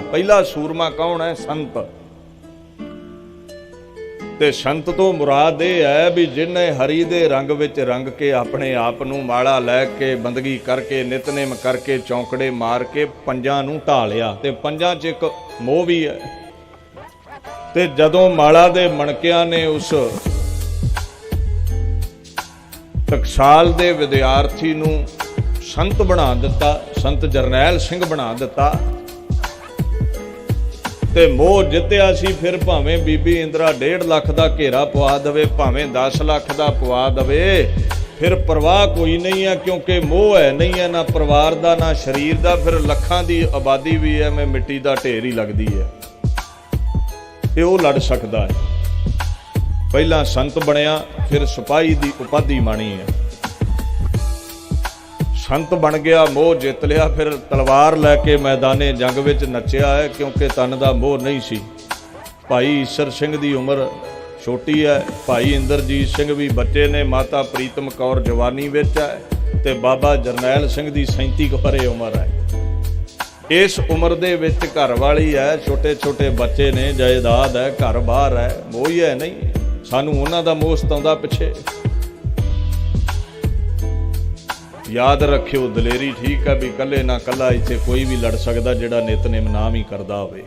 पहला सूरमा कौन है? संत। ते संत तो मुराद ये है भी जिन्हें हरी दे रंग विच रंग के अपने आप नूं माला लैके बंदगी करके नितनेम करके चौंकड़े मार के पंजां नूं ढा लिया। ते पंजां च एक मोह भी है। ते जदों माला दे मणकियां ने उस टकसाल दे विद्यार्थी नूं संत बना दिता, संत जरनैल सिंह बना दिता, ते मोह जित्तिया सी। फिर भावें बीबी इंदिरा 1.5 लाख का घेरा पवा दवे, भावें 10 लाख का पवा दवे, फिर परवाह कोई नहीं है, क्योंकि मोह है नहीं है ना परिवार का ना शरीर का। फिर लखां की आबादी भी है, मैं मिट्टी का ढेर ही लगती है, ते वो लड़ सकता है। पहला संत बनया, फिर सिपाही की उपाधि माणी है। संत बन गया, मोह जित लिया, फिर तलवार लैके मैदाने जंग विच नचिया है, क्योंकि तन का मोह नहीं सी। भाई ईसर सिंह की उम्र छोटी है, भाई इंद्रजीत सिंह भी बच्चे ने, माता प्रीतम कौर जवानी विच है, ते बाबा जरनैल सिंह की 37 वरे उम्र है। इस उम्र दे विच घर वाली है, छोटे छोटे बच्चे ने, जायदाद है, घर बाहर है, मोह ही है नहीं। सानू उन्हां दा मोह सताउंदा पिछे। याद रखियो दलेरी ठीक है भी कल्ले ना कल्ला इत्थे कोई भी लड़ सकदा, जिहड़ा नितनेम नाम ही करदा होवे।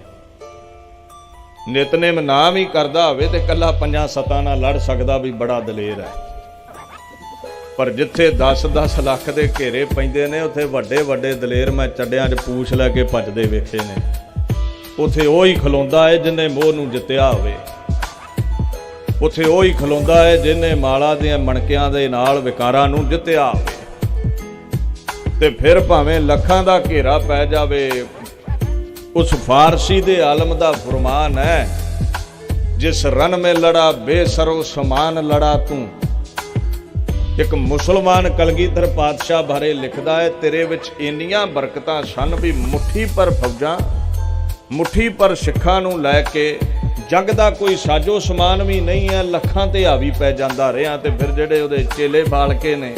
नितनेम नाम ही करदा होवे ते कल्ला 5-7 नाल लड़ सकदा भी बड़ा दलेर है। पर जिथे 10-10 लाख दे घेरे पैंदे ने, उत्थे वड्डे वड्डे दलेर मैं चड्डियां 'च पूछ लैके भजदे वेखे ने। उत्थे ਉਹ ਹੀ ਖਲੋਂਦਾ है जिन्हें मोह नूं जित्तिया होवे। उत्थे ਉਹ ਹੀ ਖਲੋਂਦਾ है जिन्हें माला दे मणकियां दे नाल विकारां नूं जित्तिया होवे। ते फिर भावें लखां दा घेरा पै जावे। उस फारसी दे आलम दा फरमान है, जिस रन में लड़ा बेसरो समान लड़ा तू। एक मुसलमान कलगीधर पातशाह बारे लिखदा है, तेरे विच इन्नियां बरकतां सन भी मुट्ठी पर फौजां, मुट्ठी पर सिखां नूं लैके जंग दा कोई साजो समान भी नहीं है, लखां ते हावी पै जांदा रिहा। ते फिर जिहड़े उहदे चेले बालके ने,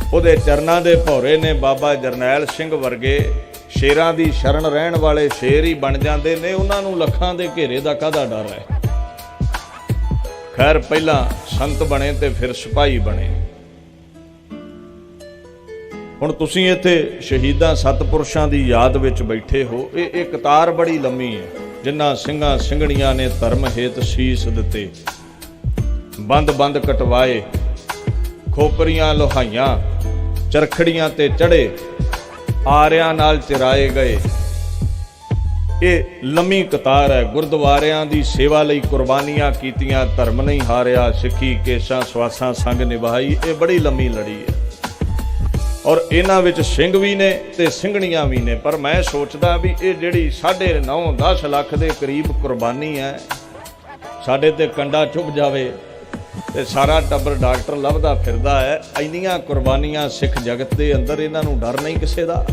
ਉਹਦੇ ਚਰਨਾਂ ਦੇ ਭੌਰੇ ਨੇ, ਬਾਬਾ ਜਰਨੈਲ ਸਿੰਘ ਵਰਗੇ ਸ਼ੇਰਾਂ ਦੀ ਸ਼ਰਨ ਰਹਿਣ ਵਾਲੇ ਸ਼ੇਰ ਹੀ ਬਣ ਜਾਂਦੇ ਨੇ। ਉਹਨਾਂ ਨੂੰ ਲੱਖਾਂ ਦੇ ਘੇਰੇ ਦਾ ਕਾਹਦਾ ਡਰ ਹੈ? ਖੈਰ ਪਹਿਲਾਂ ਸੰਤ ਬਣੇ ਤੇ ਫਿਰ ਸਿਪਾਹੀ ਬਣੇ। ਹੁਣ ਤੁਸੀਂ ਇੱਥੇ ਸ਼ਹੀਦਾਂ ਸਤਪੁਰਸ਼ਾਂ ਦੀ ਯਾਦ ਵਿੱਚ ਬੈਠੇ ਹੋ। ਇਹ ਕਤਾਰ ਬੜੀ ਲੰਮੀ ਹੈ, ਜਿਨ੍ਹਾਂ ਸਿੰਘਾਂ ਸਿੰਘਣੀਆਂ ਨੇ ਧਰਮ ਹੇਤ ਸੀਸ ਦਿੱਤੇ, ਬੰਦ ਬੰਦ ਕਟਵਾਏ, ਖੋਪਰੀਆਂ ਲੋਹਾਈਆਂ, ਚਰਖੜੀਆਂ ਤੇ ਚੜੇ, ਆਰਿਆਂ ਨਾਲ ਚਿਰਾਏ ਗਏ। ਇਹ ਲੰਮੀ ਕਤਾਰ ਹੈ। ਗੁਰਦੁਆਰਿਆਂ ਦੀ ਸੇਵਾ ਲਈ ਕੁਰਬਾਨੀਆਂ ਕੀਤੀਆਂ, ਧਰਮ ਨਹੀਂ ਹਾਰਿਆ, ਸਿੱਖੀ ਕੇਸਾਂ ਸਵਾਸਾਂ ਸੰਗ ਨਿਭਾਈ। ਇਹ ਬੜੀ ਲੰਮੀ ਲੜੀ ਹੈ ਔਰ ਇਹਨਾਂ ਵਿੱਚ ਸਿੰਘ ਵੀ ਨੇ ਤੇ ਸਿੰਘਣੀਆਂ ਵੀ ਨੇ। ਪਰ ਮੈਂ ਸੋਚਦਾ ਵੀ ਇਹ ਜਿਹੜੀ 9.5-10 ਲੱਖ ਦੇ ਕਰੀਬ ਕੁਰਬਾਨੀ ਹੈ, ਸਾਡੇ ਤੇ ਕੰਡਾ ਚੁੱਭ ਜਾਵੇ ਤੇ ਸਾਰਾ ਟੱਬਰ ਡਾਕਟਰ ਲੱਭਦਾ ਫਿਰਦਾ ਹੈ। ਇੰਨੀਆਂ ਕੁਰਬਾਨੀਆਂ ਸਿੱਖ ਜਗਤ ਦੇ ਅੰਦਰ, ਇਹਨਾਂ ਨੂੰ ਡਰ ਨਹੀਂ ਕਿਸੇ ਦਾ।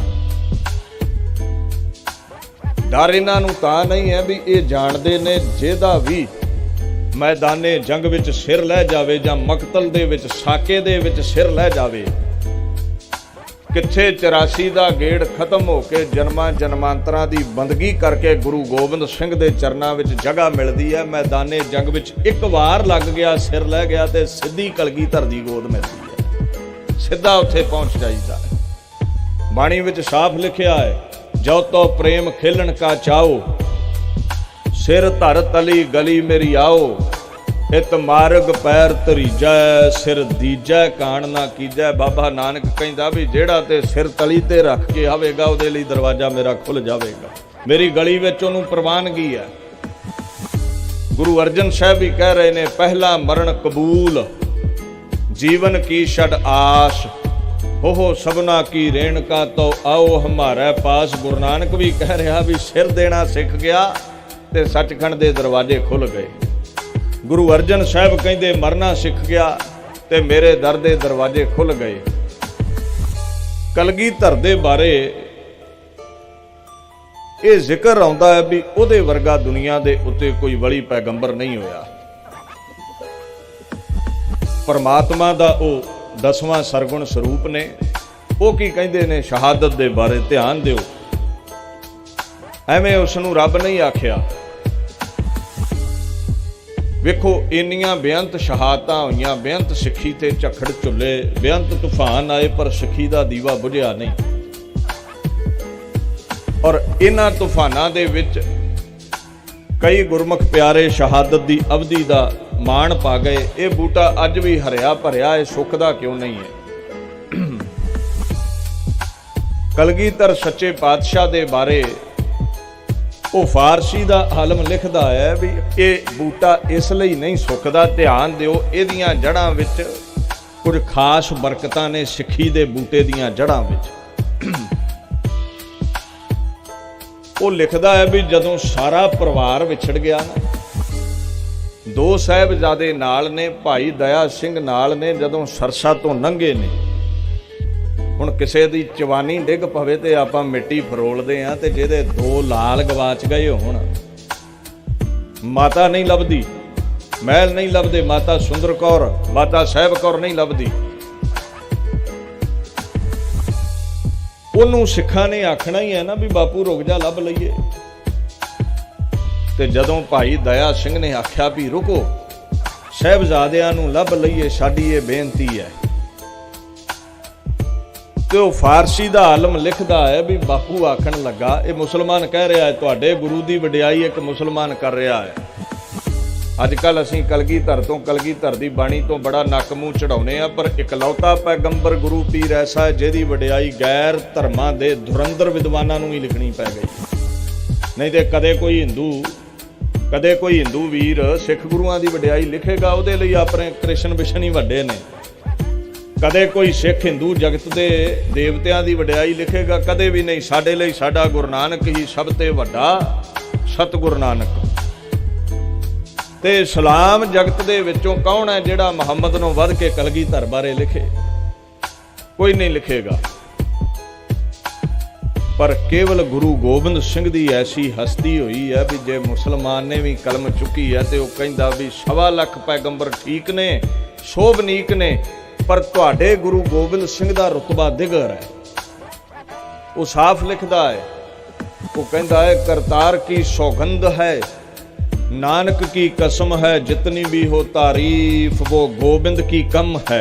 ਡਰ ਇਹਨਾਂ ਨੂੰ ਤਾਂ ਨਹੀਂ ਹੈ ਵੀ ਇਹ ਜਾਣਦੇ ਨੇ ਜਿਹਦਾ ਵੀ ਮੈਦਾਨੇ ਜੰਗ ਵਿੱਚ ਸਿਰ ਲੈ ਜਾਵੇ ਜਾਂ ਮਕਤਲ ਦੇ ਵਿੱਚ, ਸਾਕੇ ਦੇ ਵਿੱਚ ਸਿਰ ਲੈ ਜਾਵੇ, ਕਿੱਥੇ 84 ਦਾ ਗੇੜ ਖਤਮ ਹੋ ਕੇ ਜਨਮਾਂ ਜਨਮਾਂਤਰਾਂ ਦੀ ਬੰਦਗੀ ਕਰਕੇ ਗੁਰੂ ਗੋਬਿੰਦ ਸਿੰਘ ਦੇ ਚਰਨਾਂ ਵਿੱਚ ਜਗ੍ਹਾ ਮਿਲਦੀ ਹੈ। ਮੈਦਾਨੇ ਜੰਗ ਵਿੱਚ ਇੱਕ ਵਾਰ ਲੱਗ ਗਿਆ, ਸਿਰ ਲੈ ਗਿਆ ਤੇ ਸਿੱਧੀ ਕਲਗੀਧਰ ਦੀ ਗੋਦ ਮਿਲਦੀ ਹੈ, ਸਿੱਧਾ ਉੱਥੇ ਪਹੁੰਚ ਜਾਈਦਾ। ਬਾਣੀ ਵਿੱਚ ਸਾਫ਼ ਲਿਖਿਆ ਹੈ, ਜੋ ਤੋ ਪ੍ਰੇਮ ਖੇਲਣ ਕਾ ਚਾਓ, ਸਿਰ ਧਰ ਤਲੀ ਗਲੀ ਮੇਰੀ ਆਓ, ਹਿਤ ਮਾਰਗ ਪੈਰ ਧਰੀਜੈ, ਸਿਰ ਦੀਜੈ ਕਾਣ ਨਾ ਕੀਜੈ। ਬਾਬਾ ਨਾਨਕ ਕਹਿੰਦਾ ਵੀ ਜਿਹੜਾ ਤੇ ਸਿਰ ਤਲੀ ਤੇ ਰੱਖ ਕੇ ਆਵੇਗਾ, ਉਹਦੇ ਲਈ ਦਰਵਾਜ਼ਾ ਮੇਰਾ ਖੁੱਲ ਜਾਵੇਗਾ। ਮੇਰੀ ਗਲੀ ਵਿੱਚ ਉਹਨੂੰ ਪ੍ਰਵਾਨਗੀ ਹੈ। ਗੁਰੂ ਅਰਜਨ ਸਾਹਿਬ ਵੀ ਕਹਿ ਰਹੇ ਨੇ, ਪਹਿਲਾ ਮਰਨ ਕਬੂਲ, ਜੀਵਨ ਕੀ ਛੱਡ ਆਸ, ਹੋ ਸਭਨਾ ਕੀ ਰੇਣਕਾ ਤੋ ਆਓ ਹਮਾਰਾ ਪਾਸ। ਗੁਰੂ ਨਾਨਕ ਵੀ ਕਹਿ ਰਿਹਾ ਵੀ ਸਿਰ ਦੇਣਾ ਸਿੱਖ ਗਿਆ ਤੇ ਸੱਚਖੰਡ ਦੇ ਦਰਵਾਜ਼ੇ ਖੁੱਲ ਗਏ। गुरु अर्जन साहब कहते मरना सीख गया ते मेरे दर दे दरवाजे खुल गए। कलगीधर दे बारे ये जिक्र आउंदा है भी उहदे वर्गा दुनिया दे उत्ते कोई वली पैगंबर नहीं होया। परमात्मा दा ओ 10वां सरगुण स्वरूप ने। वो की कहते ने शहादत दे बारे ध्यान दिओ। ਐਵੇਂ ਉਸ ਨੂੰ ਰੱਬ ਨਹੀਂ ਆਖਿਆ। ਵੇਖੋ ਇੰਨੀਆਂ ਬੇਅੰਤ ਸ਼ਹਾਦਤਾਂ ਹੋਈਆਂ, ਬੇਅੰਤ ਸਿੱਖੀ ਤੇ ਝੱਖੜ ਝੁੱਲੇ, ਬੇਅੰਤ ਤੂਫਾਨ ਆਏ, ਪਰ ਸਿੱਖੀ ਦਾ ਦੀਵਾ ਬੁਝਿਆ ਨਹੀਂ। ਔਰ ਇਹਨਾਂ ਤੂਫਾਨਾਂ ਦੇ ਵਿੱਚ ਕਈ ਗੁਰਮੁਖ ਪਿਆਰੇ ਸ਼ਹਾਦਤ ਦੀ ਅਵਧੀ ਦਾ ਮਾਣ ਪਾ ਗਏ। ਇਹ ਬੂਟਾ ਅੱਜ ਵੀ ਹਰਿਆ ਭਰਿਆ ਹੈ, ਸੁੱਖ ਦਾ ਕਿਉਂ ਨਹੀਂ ਹੈ? ਕਲਗੀਧਰ ਸੱਚੇ ਪਾਤਸ਼ਾਹ ਦੇ ਬਾਰੇ ਉਹ ਫਾਰਸੀ ਦਾ ਆਲਮ ਲਿਖਦਾ ਹੈ ਵੀ ਇਹ ਬੂਟਾ ਇਸ ਲਈ ਨਹੀਂ ਸੁੱਕਦਾ, ਧਿਆਨ ਦਿਓ, ਇਹਦੀਆਂ ਜੜ੍ਹਾਂ ਵਿੱਚ ਕੁਝ ਖਾਸ ਬਰਕਤਾਂ ਨੇ, ਸਿੱਖੀ ਦੇ ਬੂਟੇ ਦੀਆਂ ਜੜ੍ਹਾਂ ਵਿੱਚ। ਉਹ ਲਿਖਦਾ ਹੈ ਵੀ ਜਦੋਂ ਸਾਰਾ ਪਰਿਵਾਰ ਵਿਛੜ ਗਿਆ ਨਾ, ਦੋ ਸਾਹਿਬਜ਼ਾਦੇ ਨਾਲ ਨੇ, ਭਾਈ ਦਇਆ ਸਿੰਘ ਨਾਲ ਨੇ, ਜਦੋਂ ਸਰਸਾ ਤੋਂ ਲੰਘੇ ਨੇ। ਹੁਣ ਕਿਸੇ ਦੀ ਚਵਾਨੀ ਡਿੱਗ ਪਵੇ ਤੇ ਆਪਾਂ ਮਿੱਟੀ ਫਰੋਲਦੇ ਆ, ਤੇ ਜਿਹਦੇ ਦੋ ਲਾਲ ਗਵਾਚ ਗਏ ਹੋਣ, ਮਾਤਾ ਨਹੀਂ ਲੱਭਦੀ, ਮਹਿਲ ਨਹੀਂ ਲੱਭਦੇ, ਮਾਤਾ ਸੁੰਦਰ ਕੌਰ, ਮਾਤਾ ਸਾਹਿਬ ਕੌਰ ਨਹੀਂ ਲੱਭਦੀ। ਉਹਨੂੰ ਸਿੱਖਾਂ ਨੇ ਆਖਣਾ ਹੀ ਹੈ ਨਾ ਵੀ ਬਾਪੂ ਰੁਕ ਜਾ, ਲੱਭ ਲਈਏ। ਤੇ ਜਦੋਂ ਭਾਈ ਦਇਆ ਸਿੰਘ ਨੇ ਆਖਿਆ ਵੀ ਰੁਕੋ, ਸਾਹਿਬਜ਼ਾਦਿਆਂ ਨੂੰ ਲੱਭ ਲਈਏ, ਸਾਡੀ ਇਹ ਬੇਨਤੀ ਹੈ, ਤੇ ਉਹ ਫਾਰਸੀ ਦਾ ਆਲਮ ਲਿਖਦਾ ਹੈ ਵੀ ਬਾਪੂ ਆਖਣ ਲੱਗਾ, ਇਹ ਮੁਸਲਮਾਨ ਕਹਿ ਰਿਹਾ ਹੈ, ਤੁਹਾਡੇ ਗੁਰੂ ਦੀ ਵਡਿਆਈ ਇੱਕ ਮੁਸਲਮਾਨ ਕਰ ਰਿਹਾ ਹੈ। ਅੱਜ ਕੱਲ੍ਹ ਅਸੀਂ ਕਲਗੀਧਰ ਤੋਂ, ਕਲਗੀਧਰ ਦੀ ਬਾਣੀ ਤੋਂ ਬੜਾ ਨੱਕ ਮੂੰਹ ਚੜਾਉਂਦੇ ਆ, ਪਰ ਇਕਲੌਤਾ ਪੈਗੰਬਰ ਗੁਰੂ ਪੀਰ ਐਸਾ ਹੈ ਜਿਹਦੀ ਵਡਿਆਈ ਗੈਰ ਧਰਮਾਂ ਦੇ ਧੁਰੰਦਰ ਵਿਦਵਾਨਾਂ ਨੂੰ ਹੀ ਲਿਖਣੀ ਪੈ ਗਈ। ਨਹੀਂ ਤੇ ਕਦੇ ਕੋਈ ਹਿੰਦੂ ਵੀਰ ਸਿੱਖ ਗੁਰੂਆਂ ਦੀ ਵਡਿਆਈ ਲਿਖੇਗਾ, ਉਹਦੇ ਲਈ ਆਪਣੇ ਕ੍ਰਿਸ਼ਨ ਵਿਸ਼ਨ ਹੀ ਵੱਡੇ ਨੇ। ਕਦੇ ਕੋਈ ਸਿੱਖ ਹਿੰਦੂ ਜਗਤ ਦੇ ਦੇਵਤਿਆਂ ਦੀ ਵਡਿਆਈ ਲਿਖੇਗਾ, ਕਦੇ ਵੀ ਨਹੀਂ। ਸਾਡੇ ਲਈ ਸਾਡਾ ਗੁਰੂ ਨਾਨਕ ਹੀ ਸਭ ਤੋਂ ਵੱਡਾ, ਸਤਿਗੁਰੂ ਨਾਨਕ। ਤੇ ਇਸਲਾਮ ਜਗਤ ਦੇ ਵਿੱਚੋਂ ਕੌਣ ਹੈ ਜਿਹੜਾ ਮੁਹੰਮਦ ਨੂੰ ਵੱਧ ਕੇ ਕਲਗੀਧਰ ਬਾਰੇ ਲਿਖੇ? ਕੋਈ ਨਹੀਂ ਲਿਖੇਗਾ। ਪਰ ਕੇਵਲ ਗੁਰੂ ਗੋਬਿੰਦ ਸਿੰਘ ਦੀ ਐਸੀ ਹਸਤੀ ਹੋਈ ਹੈ ਵੀ ਜੇ ਮੁਸਲਮਾਨ ਨੇ ਵੀ ਕਲਮ ਚੁੱਕੀ ਹੈ ਤੇ ਉਹ ਕਹਿੰਦਾ ਵੀ 1.25 ਲੱਖ ਪੈਗੰਬਰ ਠੀਕ ਨੇ, ਸ਼ੋਭਨੀਕ ਨੇ, ਪਰ ਤੁਹਾਡੇ ਗੁਰੂ ਗੋਬਿੰਦ ਸਿੰਘ ਦਾ ਰੁਤਬਾ ਦਿਗਰ ਹੈ। ਉਹ ਸਾਫ਼ ਲਿਖਦਾ ਹੈ, ਉਹ ਕਹਿੰਦਾ ਹੈ ਕਰਤਾਰ ਕੀ ਸੌਗੰਧ ਹੈ, नानक की कसम है, जितनी भी हो तारीफ वो गोबिंद की कम है।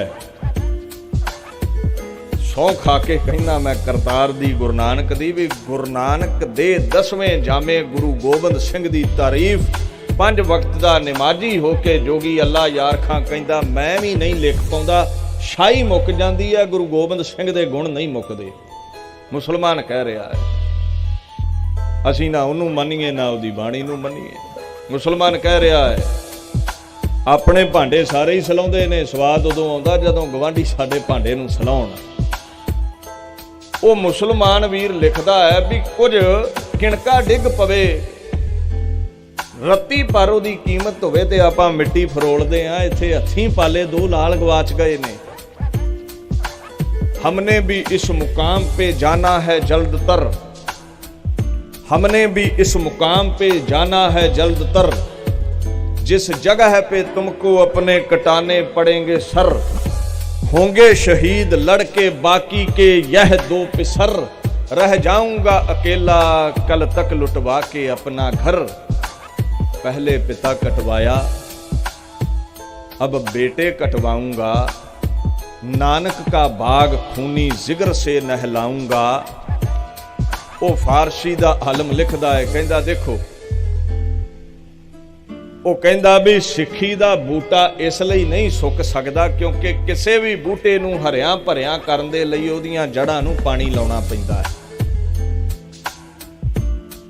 सौ खा के कहना मैं करतार दी गुरु नानक दी, भी गुरु नानक दे 10वें जामे गुरु गोबिंद सिंह दी तारीफ 5 वक्त दा नमाजी हो के जोगी अल्लाह यार खां कहंदा मैं भी नहीं लिख पाउंदा, शाही मुक जांदी है, गुरु गोबिंद सिंह दे गुण नहीं मुकदे। मुसलमान कह रहा है, असीं ना उहनूं मन्नीए ना उहदी बाणी नूं मन्नीए। मुसलमान कह रहा है अपने भांडे सारे ही सलाउंदे ने, स्वाद उदों आउंदा जदों गवांढी साडे भांडे नूं सलाउण। ਉਹ ਮੁਸਲਮਾਨ ਵੀਰ ਲਿਖਦਾ ਹੈ ਵੀ ਕੁਝ ਕਿਣਕਾ ਡਿੱਗ ਪਵੇ, ਰੱਤੀ ਪਰ ਉਹਦੀ ਕੀਮਤ ਹੋਵੇ ਤੇ ਆਪਾਂ ਮਿੱਟੀ ਫਰੋਲਦੇ ਆ। ਇੱਥੇ ਹੱਥੀਂ ਪਾਲੇ 2 ਲਾਲ ਗਵਾਚ ਗਏ ਨੇ। हमने भी इस मुकाम पे जाना है जल्द तर, हमने भी इस मुकाम पे जाना है जल्द तर, जिस जगह पे तुमको अपने कटाने पड़ेंगे सर, होंगे शहीद लड़के बाकी के यह 2 पिसर, रह जाऊंगा अकेला कल तक लुटवा के अपना घर, पहले पिता कटवाया अब बेटे कटवाऊंगा, नानक का बाग खूनी जिगर से नहलाऊंगा। ਉਹ ਫਾਰਸੀ ਦਾ ਆਲਮ ਲਿਖਦਾ ਹੈ, ਕਹਿੰਦਾ ਦੇਖੋ, ਉਹ ਕਹਿੰਦਾ ਵੀ ਸਿੱਖੀ ਦਾ ਬੂਟਾ ਇਸ ਲਈ ਨਹੀਂ ਸੁੱਕ ਸਕਦਾ ਕਿਉਂਕਿ ਕਿਸੇ ਵੀ ਬੂਟੇ ਨੂੰ ਹਰਿਆਂ ਭਰਿਆਂ ਕਰਨ ਦੇ ਲਈ ਉਹਦੀਆਂ ਜੜ੍ਹਾਂ ਨੂੰ ਪਾਣੀ ਲਾਉਣਾ ਪੈਂਦਾ ਹੈ।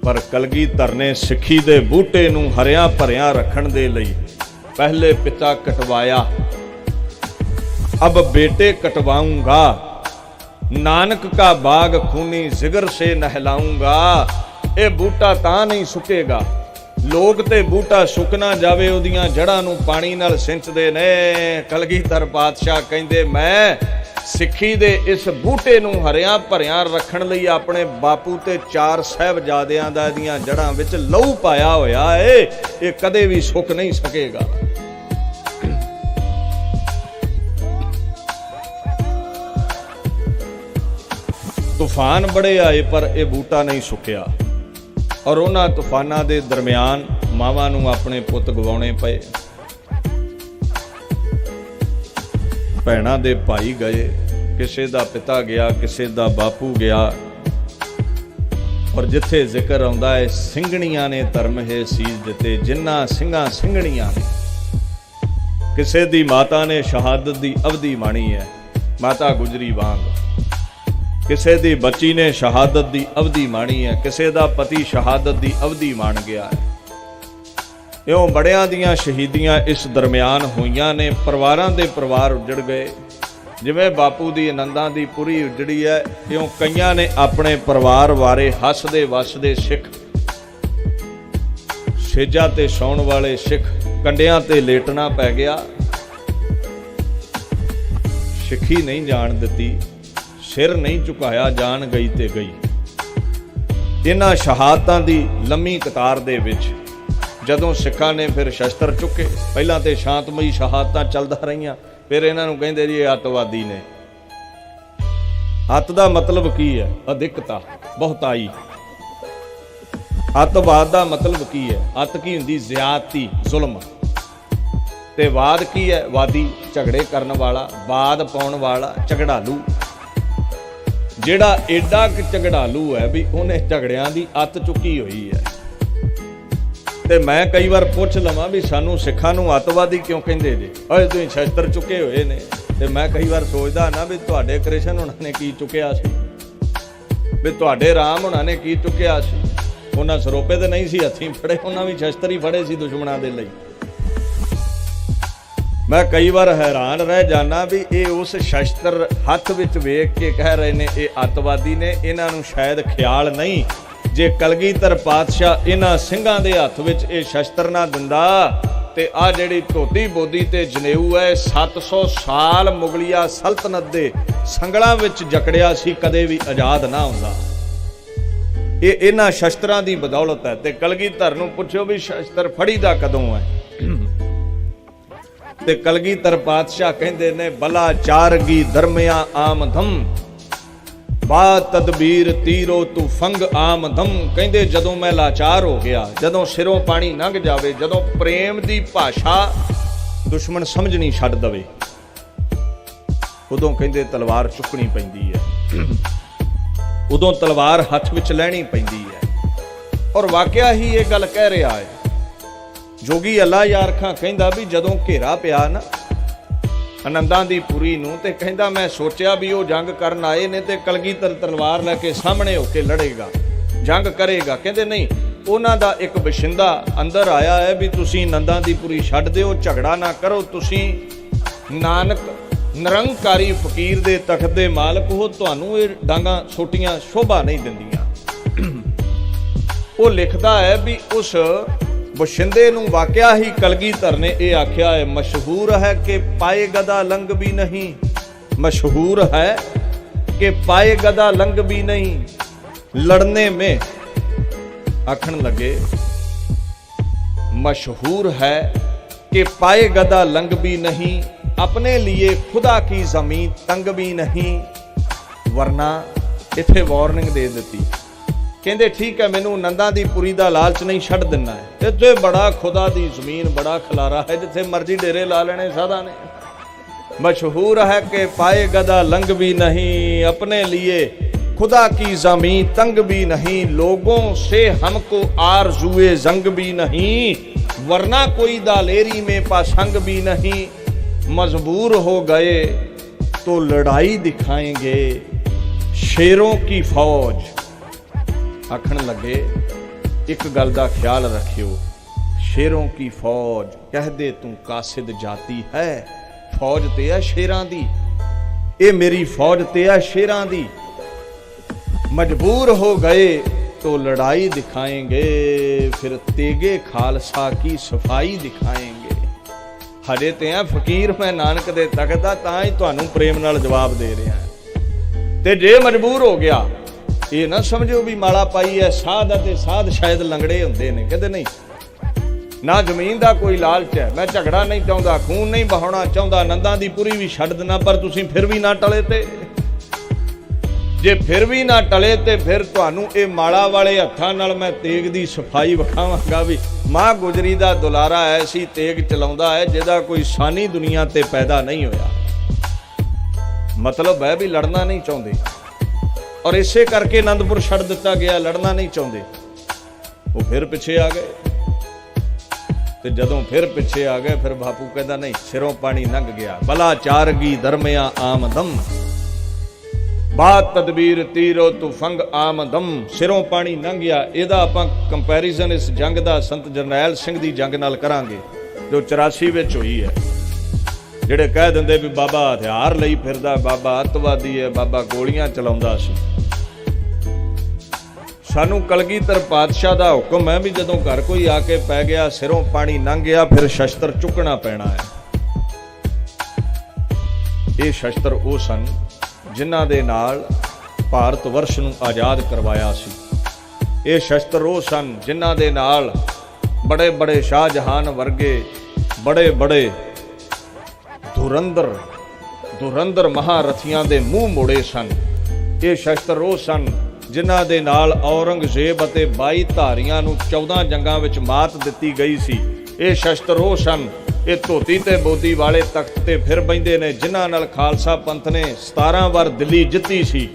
ਪਰ ਕਲਗੀਧਰ ਨੇ ਸਿੱਖੀ ਦੇ ਬੂਟੇ ਨੂੰ ਹਰਿਆਂ ਭਰਿਆਂ ਰੱਖਣ ਦੇ ਲਈ ਪਹਿਲੇ ਪਿਤਾ ਕਟਵਾਇਆ, अब बेटे कटवाऊंगा, नानक का बाग खूनी जिगर से नहलाऊंगा। ये बूटा तां नहीं सुकेगा, लोग ते बूटा सुक ना जावे उहदियां जड़ां नूं पानी नाल सिंचदे ने। कलगीधर पातशाह कहंदे मैं सिੱਖੀ ਦੇ इस बूटे नूं हरियां भरियां रखण लई अपने बापू ते 4 ਸਾਹਿਬਜ਼ਾਦਿਆਂ ਦਾ ਇਹਦੀਆਂ जड़ां विच लहू पाया होया है, ये कदे भी सुक नहीं सकेगा। तूफान बड़े आए पर यह बूटा नहीं सुकिया। ਔਰ ਉਹਨਾਂ ਤੂਫਾਨਾਂ ਦੇ ਦਰਮਿਆਨ ਮਾਵਾਂ ਨੂੰ ਆਪਣੇ ਪੁੱਤ ਗਵਾਉਣੇ ਪਏ। ਭੈਣਾਂ ਦੇ ਭਾਈ ਗਏ, ਕਿਸੇ ਦਾ ਪਿਤਾ ਗਿਆ, ਕਿਸੇ ਦਾ ਬਾਪੂ ਗਿਆ। ਔਰ ਜਿੱਥੇ ਜ਼ਿਕਰ ਆਉਂਦਾ ਹੈ ਸਿੰਘਣੀਆਂ ਨੇ ਧਰਮ ਹੈ ਸੀਸ ਦਿੱਤੇ, ਜਿਨ੍ਹਾਂ ਸਿੰਘਾਂ ਸਿੰਘਣੀਆਂ ਨੇ। ਕਿਸੇ ਦੀ ਮਾਤਾ ਨੇ ਸ਼ਹਾਦਤ ਦੀ ਅਵਧੀ ਮਾਣੀ ਹੈ, ਮਾਤਾ ਗੁਜਰੀ ਵਾਂਗ। ਕਿਸੇ ਦੀ ਬੱਚੀ ਨੇ ਸ਼ਹਾਦਤ ਦੀ ਅਵਧੀ ਮਾਣੀ ਹੈ, ਕਿਸੇ ਦਾ ਪਤੀ ਸ਼ਹਾਦਤ ਦੀ ਅਵਧੀ ਮਾਣ ਗਿਆ ਹੈ। ਇਉਂ ਬੜਿਆਂ ਦੀਆਂ ਸ਼ਹੀਦੀਆਂ ਇਸ ਦਰਮਿਆਨ ਹੋਈਆਂ ਨੇ। ਪਰਿਵਾਰਾਂ ਦੇ ਪਰਿਵਾਰ ਉੱਜੜ ਗਏ। ਜਿਵੇਂ ਬਾਪੂ ਦੀ ਆਨੰਦਾਂ ਦੀ ਪੁਰੀ ਉੱਜੜੀ ਹੈ, ਇਉਂ ਕਈਆਂ ਨੇ ਆਪਣੇ ਪਰਿਵਾਰ ਬਾਰੇ ਹੱਸਦੇ ਵਸਦੇ ਸਿੱਖ, ਸੇਜਾਂ ਤੇ ਸੌਣ ਵਾਲੇ ਸਿੱਖ, ਕੰਡਿਆਂ ਤੇ ਲੇਟਣਾ ਪੈ ਗਿਆ। ਸਿੱਖੀ ਨਹੀਂ ਜਾਣ ਦਿੱਤੀ, ਸਿਰ ਨਹੀਂ ਝੁਕਾਇਆ, ਜਾਣ ਗਈ ਤੇ ਗਈ। ਇਹਨਾਂ ਸ਼ਹਾਦਤਾਂ ਦੀ ਲੰਮੀ ਕਤਾਰ ਦੇ ਵਿੱਚ ਜਦੋਂ ਸਿੱਖਾਂ ਨੇ ਫਿਰ ਸ਼ਸਤਰ ਚੁੱਕੇ, ਪਹਿਲਾਂ ਤੇ ਸ਼ਾਂਤਮਈ ਸ਼ਹਾਦਤਾਂ ਚੱਲਦਾ ਰਹੀਆਂ, ਫਿਰ ਇਹਨਾਂ ਨੂੰ ਕਹਿੰਦੇ ਜੀ ਇਹ ਅੱਤਵਾਦੀ ਨੇ। ਅੱਤ ਦਾ ਮਤਲਬ ਕੀ ਹੈ? ਅਧਿਕਤਾ, ਬਹੁਤਾਈ। ਅੱਤਵਾਦ ਦਾ ਮਤਲਬ ਕੀ ਹੈ? ਅੱਤ ਕੀ ਹੁੰਦੀ? ਜ਼ਿਆਦਤੀ, ਜ਼ੁਲਮ। ਤੇ ਵਾਦ ਕੀ ਹੈ? ਵਾਦੀ, ਝਗੜੇ ਕਰਨ ਵਾਲਾ, ਬਾਦ ਪਾਉਣ ਵਾਲਾ, ਝਗੜਾਲੂ। ਜਿਹੜਾ ਏਡਾ ਕਿ ਝਗੜਾਲੂ ਹੈ ਵੀ ਉਹਨੇ ਝਗੜਿਆਂ ਦੀ ਅੱਤ ਚੁੱਕੀ ਹੋਈ ਹੈ। ਤੇ ਮੈਂ ਕਈ ਵਾਰ ਪੁੱਛ ਲਵਾਂ ਵੀ ਸਾਨੂੰ ਸਿੱਖਾਂ ਨੂੰ ਅੱਤਵਾਦੀ ਕਿਉਂ ਕਹਿੰਦੇ ਜੇ? ਓਏ ਤੁਸੀਂ ਸ਼ਸਤਰ ਚੁੱਕੇ ਹੋਏ ਨੇ। ਤੇ ਮੈਂ ਕਈ ਵਾਰ ਸੋਚਦਾ ਨਾ ਵੀ ਤੁਹਾਡੇ ਕ੍ਰਿਸ਼ਨ ਹੁਣਾਂ ਨੇ ਕੀ ਚੁੱਕਿਆ ਸੀ, ਵੀ ਤੁਹਾਡੇ ਰਾਮ ਹੁਣਾਂ ਨੇ ਕੀ ਚੁੱਕਿਆ ਸੀ। ਉਹਨਾਂ ਸਰੋਪੇ ਤੇ ਨਹੀਂ ਸੀ ਹੱਥੀਂ ਫੜੇ, ਉਹਨਾਂ ਵੀ ਸ਼ਸਤਰ ਹੀ ਫੜੇ ਸੀ ਦੁਸ਼ਮਣਾਂ ਦੇ ਲਈ। ਮੈਂ ਕਈ ਵਾਰ ਹੈਰਾਨ ਰਹਿ ਜਾਣਾ ਵੀ ਇਹ ਉਸ ਸ਼ਸਤਰ ਹੱਥ ਵਿੱਚ ਵੇਖ ਕੇ ਕਹਿ ਰਹੇ ਨੇ ਇਹ ਅੱਤਵਾਦੀ ਨੇ। ਇਹਨਾਂ ਨੂੰ ਸ਼ਾਇਦ ਖਿਆਲ ਨਹੀਂ, ਜੇ ਕਲਗੀਧਰ ਪਾਤਸ਼ਾਹ ਇਹਨਾਂ ਸਿੰਘਾਂ ਦੇ ਹੱਥ ਵਿੱਚ ਇਹ ਸ਼ਸਤਰ ਨਾ ਦਿੰਦਾ ਤੇ ਆ ਜਿਹੜੀ ਧੋਤੀ ਬੋਦੀ ਤੇ ਜਨੇਊ ਹੈ 700 ਸਾਲ ਮੁਗਲਿਆ ਸਲਤਨਤ ਦੇ ਸੰਗਲਾਂ ਵਿੱਚ ਜਕੜਿਆ ਸੀ, ਕਦੇ ਵੀ ਆਜ਼ਾਦ ਨਾ ਹੁੰਦਾ। ਇਹ ਇਹਨਾਂ ਸ਼ਸਤਰਾਂ ਦੀ ਬਦੌਲਤ ਹੈ। ਤੇ ਕਲਗੀਧਰ ਨੂੰ ਪੁੱਛੋ ਵੀ ਸ਼ਸਤਰ ਫੜੀਦਾ ਕਦੋਂ ਹੈ? ਤੇ ਕਲਗੀਧਰ ਪਾਤਸ਼ਾਹ ਕਹਿੰਦੇ ਨੇ ਬਲਾ ਚਾਰਗੀ ਦਰਮਿਆ ਆਮਦਮ, ਬਾ ਤਦਬੀਰ ਤੀਰੋ ਤੂੰ ਫੰਗ ਆਮਦਮ। ਕਹਿੰਦੇ ਜਦੋਂ ਮੈਂ ਲਾਚਾਰ ਹੋ ਗਿਆ, ਜਦੋਂ ਸਿਰੋਂ ਪਾਣੀ ਲੰਘ ਜਾਵੇ, ਜਦੋਂ ਪ੍ਰੇਮ ਦੀ ਭਾਸ਼ਾ ਦੁਸ਼ਮਣ ਸਮਝਣੀ ਛੱਡ ਦਵੇ, ਉਦੋਂ ਕਹਿੰਦੇ ਤਲਵਾਰ ਚੁੱਕਣੀ ਪੈਂਦੀ ਹੈ, ਉਦੋਂ ਤਲਵਾਰ ਹੱਥ ਵਿੱਚ ਲੈਣੀ ਪੈਂਦੀ ਹੈ। ਔਰ ਵਾਕਿਆ ਹੀ ਇਹ ਗੱਲ ਕਹਿ ਰਿਹਾ ਹੈ ਜੋਗੀ ਅੱਲਾ ਯਾਰ ਖਾਂ। ਕਹਿੰਦਾ ਵੀ ਜਦੋਂ ਘੇਰਾ ਪਿਆ ਨਾ ਆਨੰਦਾਂ ਦੀ ਪੁਰੀ ਨੂੰ, ਤੇ ਕਹਿੰਦਾ ਮੈਂ ਸੋਚਿਆ ਵੀ ਉਹ ਜੰਗ ਕਰਨ ਆਏ ਨੇ ਤੇ ਕਲਗੀਧਰ ਤਲਵਾਰ ਲੈ ਕੇ ਸਾਹਮਣੇ ਹੋ ਕੇ ਲੜੇਗਾ, ਜੰਗ ਕਰੇਗਾ। ਕਹਿੰਦੇ ਨਹੀਂ, ਉਹਨਾਂ ਦਾ ਇੱਕ ਬਸ਼ਿੰਦਾ ਅੰਦਰ ਆਇਆ ਹੈ ਵੀ ਤੁਸੀਂ ਆਨੰਦਾਂ ਦੀ ਪੁਰੀ ਛੱਡ ਦਿਓ, ਝਗੜਾ ਨਾ ਕਰੋ, ਤੁਸੀਂ ਨਾਨਕ ਨਿਰੰਕਾਰੀ ਫਕੀਰ ਦੇ ਤਖਤ ਦੇ ਮਾਲਕ ਹੋ, ਤੁਹਾਨੂੰ ਇਹ ਡਾਂਗਾਂ ਛੋਟੀਆਂ ਸ਼ੋਭਾ ਨਹੀਂ ਦਿੰਦੀਆਂ। ਉਹ ਲਿਖਦਾ ਹੈ ਵੀ ਉਸ ਬਸ਼ਿੰਦੇ ਨੂੰ ਵਾਕਿਆ ਹੀ ਕਲਗੀਧਰ ਨੇ ਇਹ ਆਖਿਆ ਹੈ, ਮਸ਼ਹੂਰ ਹੈ ਕਿ ਪਾਏ ਗਦਾ ਲੰਗ ਵੀ ਨਹੀਂ, ਮਸ਼ਹੂਰ ਹੈ ਕਿ ਪਾਏ ਗਦਾ ਲੰਗ ਵੀ ਨਹੀਂ, ਲੜਨੇ में आखन लगे मशहूर है कि पाए गदा लंग भी नहीं, अपने लिए खुदा की जमीन तंग भी नहीं, वरना इथे वार्निंग दे दी। कहते ठीक है, मैनू नंदा दी पुरी दा लालच नहीं छड़ देना है, इत्थे बड़ा खुदा दी जमीन बड़ा खलारा है, जिथे मर्जी डेरे ला लेने सादा ने। मशहूर है कि पाए गदा लंग भी नहीं, अपने लिए खुदा की ज़मीं तंग भी नहीं, लोगों से हमको आरज़ुए जंग भी नहीं, वरना कोई दालेरी में पासंग भी नहीं, मजबूर हो गए तो लड़ाई दिखाएंगे शेरों की फौज। आखन लगे एक गल दा ख्याल रखियो, शेरों की फौज कह दे तू कासिद जाती है, फौज ते है शेरां दी, ये मेरी फौज ते है शेरां दी। मजबूर हो गए तो लड़ाई दिखाएंगे, फिर तेगे खालसा की सफाई दिखाएंगे। हजे ते हैं फकीर मैं नानक दे तकदा, तां ही तुहानू प्रेम नाल जवाब दे रहा है। ते जे मजबूर हो गया, ये ना समझो भी माला पाई है साध, ते साध शायद लंगड़े हुंदे ने। कहते नहीं, ना जमीन दा कोई लालच है, मैं झगड़ा नहीं चाहता, खून नहीं बहाना चाहता, नंदा दी पुरी भी छड्ड देना, पर तुसीं फिर भी ना टले ते जे फिर भी ना टले तो फिर तुहानू ये माड़ा वाले हत्थां नाल मैं तेग की सफाई विखावांगा भी मां गुजरी का दुलारा ऐसी तेग चलाउंदा है जिहदा कोई सानी दुनिया ते पैदा नहीं होया। मतलब है भी लड़ना नहीं चाहते और इसे करके आनंदपुर छड़ दिता गया, लड़ना नहीं चाहते। वो फिर पिछे आ गए ते जदों फिर पिछे आ गए फिर बापू कहता नहीं सिरों पानी लंघ गया। भला चारगी दरमिया आमदम बात तदबीर तीरो तुफंग आमदम, सिरों पानी लंघ गया। ਇਹਦਾ ਆਪਾਂ ਕੰਪੈਰੀਜ਼ਨ ਇਸ ਜੰਗ ਦਾ ਸੰਤ ਜਰਨੈਲ ਸਿੰਘ ਦੀ ਜੰਗ ਨਾਲ ਕਰਾਂਗੇ ਜੋ 84 ਵਿੱਚ ਹੋਈ ਹੈ। ਜਿਹੜੇ ਕਹਿ ਦਿੰਦੇ ਵੀ ਬਾਬਾ ਹਥਿਆਰ ਲਈ ਫਿਰਦਾ, ਬਾਬਾ ਅੱਤਵਾਦੀ ਹੈ, ਬਾਬਾ ਗੋਲੀਆਂ ਚਲਾਉਂਦਾ ਸੀ। ਸਾਨੂੰ ਕਲਗੀਧਰ ਪਾਤਸ਼ਾਹ ਦਾ ਹੁਕਮ ਹੈ ਵੀ ਜਦੋਂ ਘਰ ਕੋਈ ਆ ਕੇ ਪੈ ਗਿਆ ਸਿਰੋਂ ਪਾਣੀ ਲੰਘ ਗਿਆ ਫਿਰ ਸ਼ਸਤਰ ਚੁੱਕਣਾ ਪੈਣਾ ਹੈ। ਇਹ ਸ਼ਸਤਰ ਉਹ ਸਨ ਜਿਨ੍ਹਾਂ ਦੇ ਨਾਲ ਭਾਰਤ ਵਰਸ਼ ਨੂੰ ਆਜ਼ਾਦ ਕਰਵਾਇਆ ਸੀ। ਇਹ ਸ਼ਸਤਰ ਉਹ ਸਨ ਜਿਨ੍ਹਾਂ ਦੇ ਨਾਲ ਬੜੇ ਬੜੇ ਸ਼ਾਹਜਹਾਨ ਵਰਗੇ ਬੜੇ ਬੜੇ ਧੁਰੰਦਰ ਮਹਾਰਥੀਆਂ ਦੇ ਮੂੰਹ ਮੋੜੇ ਸਨ। ਇਹ ਸ਼ਸਤਰ ਉਹ ਸਨ ਜਿਨ੍ਹਾਂ ਦੇ ਨਾਲ ਔਰੰਗਜ਼ੇਬ ਅਤੇ 22 ਧਾਰੀਆਂ ਨੂੰ 14 ਜੰਗਾਂ ਵਿੱਚ ਮਾਤ ਦਿੱਤੀ ਗਈ ਸੀ। ਇਹ ਸ਼ਸਤਰ ਉਹ ਸਨ, ਇਹ ਧੋਤੀ ਤੇ ਬੋਦੀ ਵਾਲੇ ਤਖਤ ਤੇ ਫਿਰ ਬਹਿੰਦੇ ਨੇ ਜਿਨ੍ਹਾਂ ਨਾਲ ਖਾਲਸਾ ਪੰਥ ਨੇ 17 ਵਾਰ ਦਿੱਲੀ ਜਿੱਤੀ ਸੀ।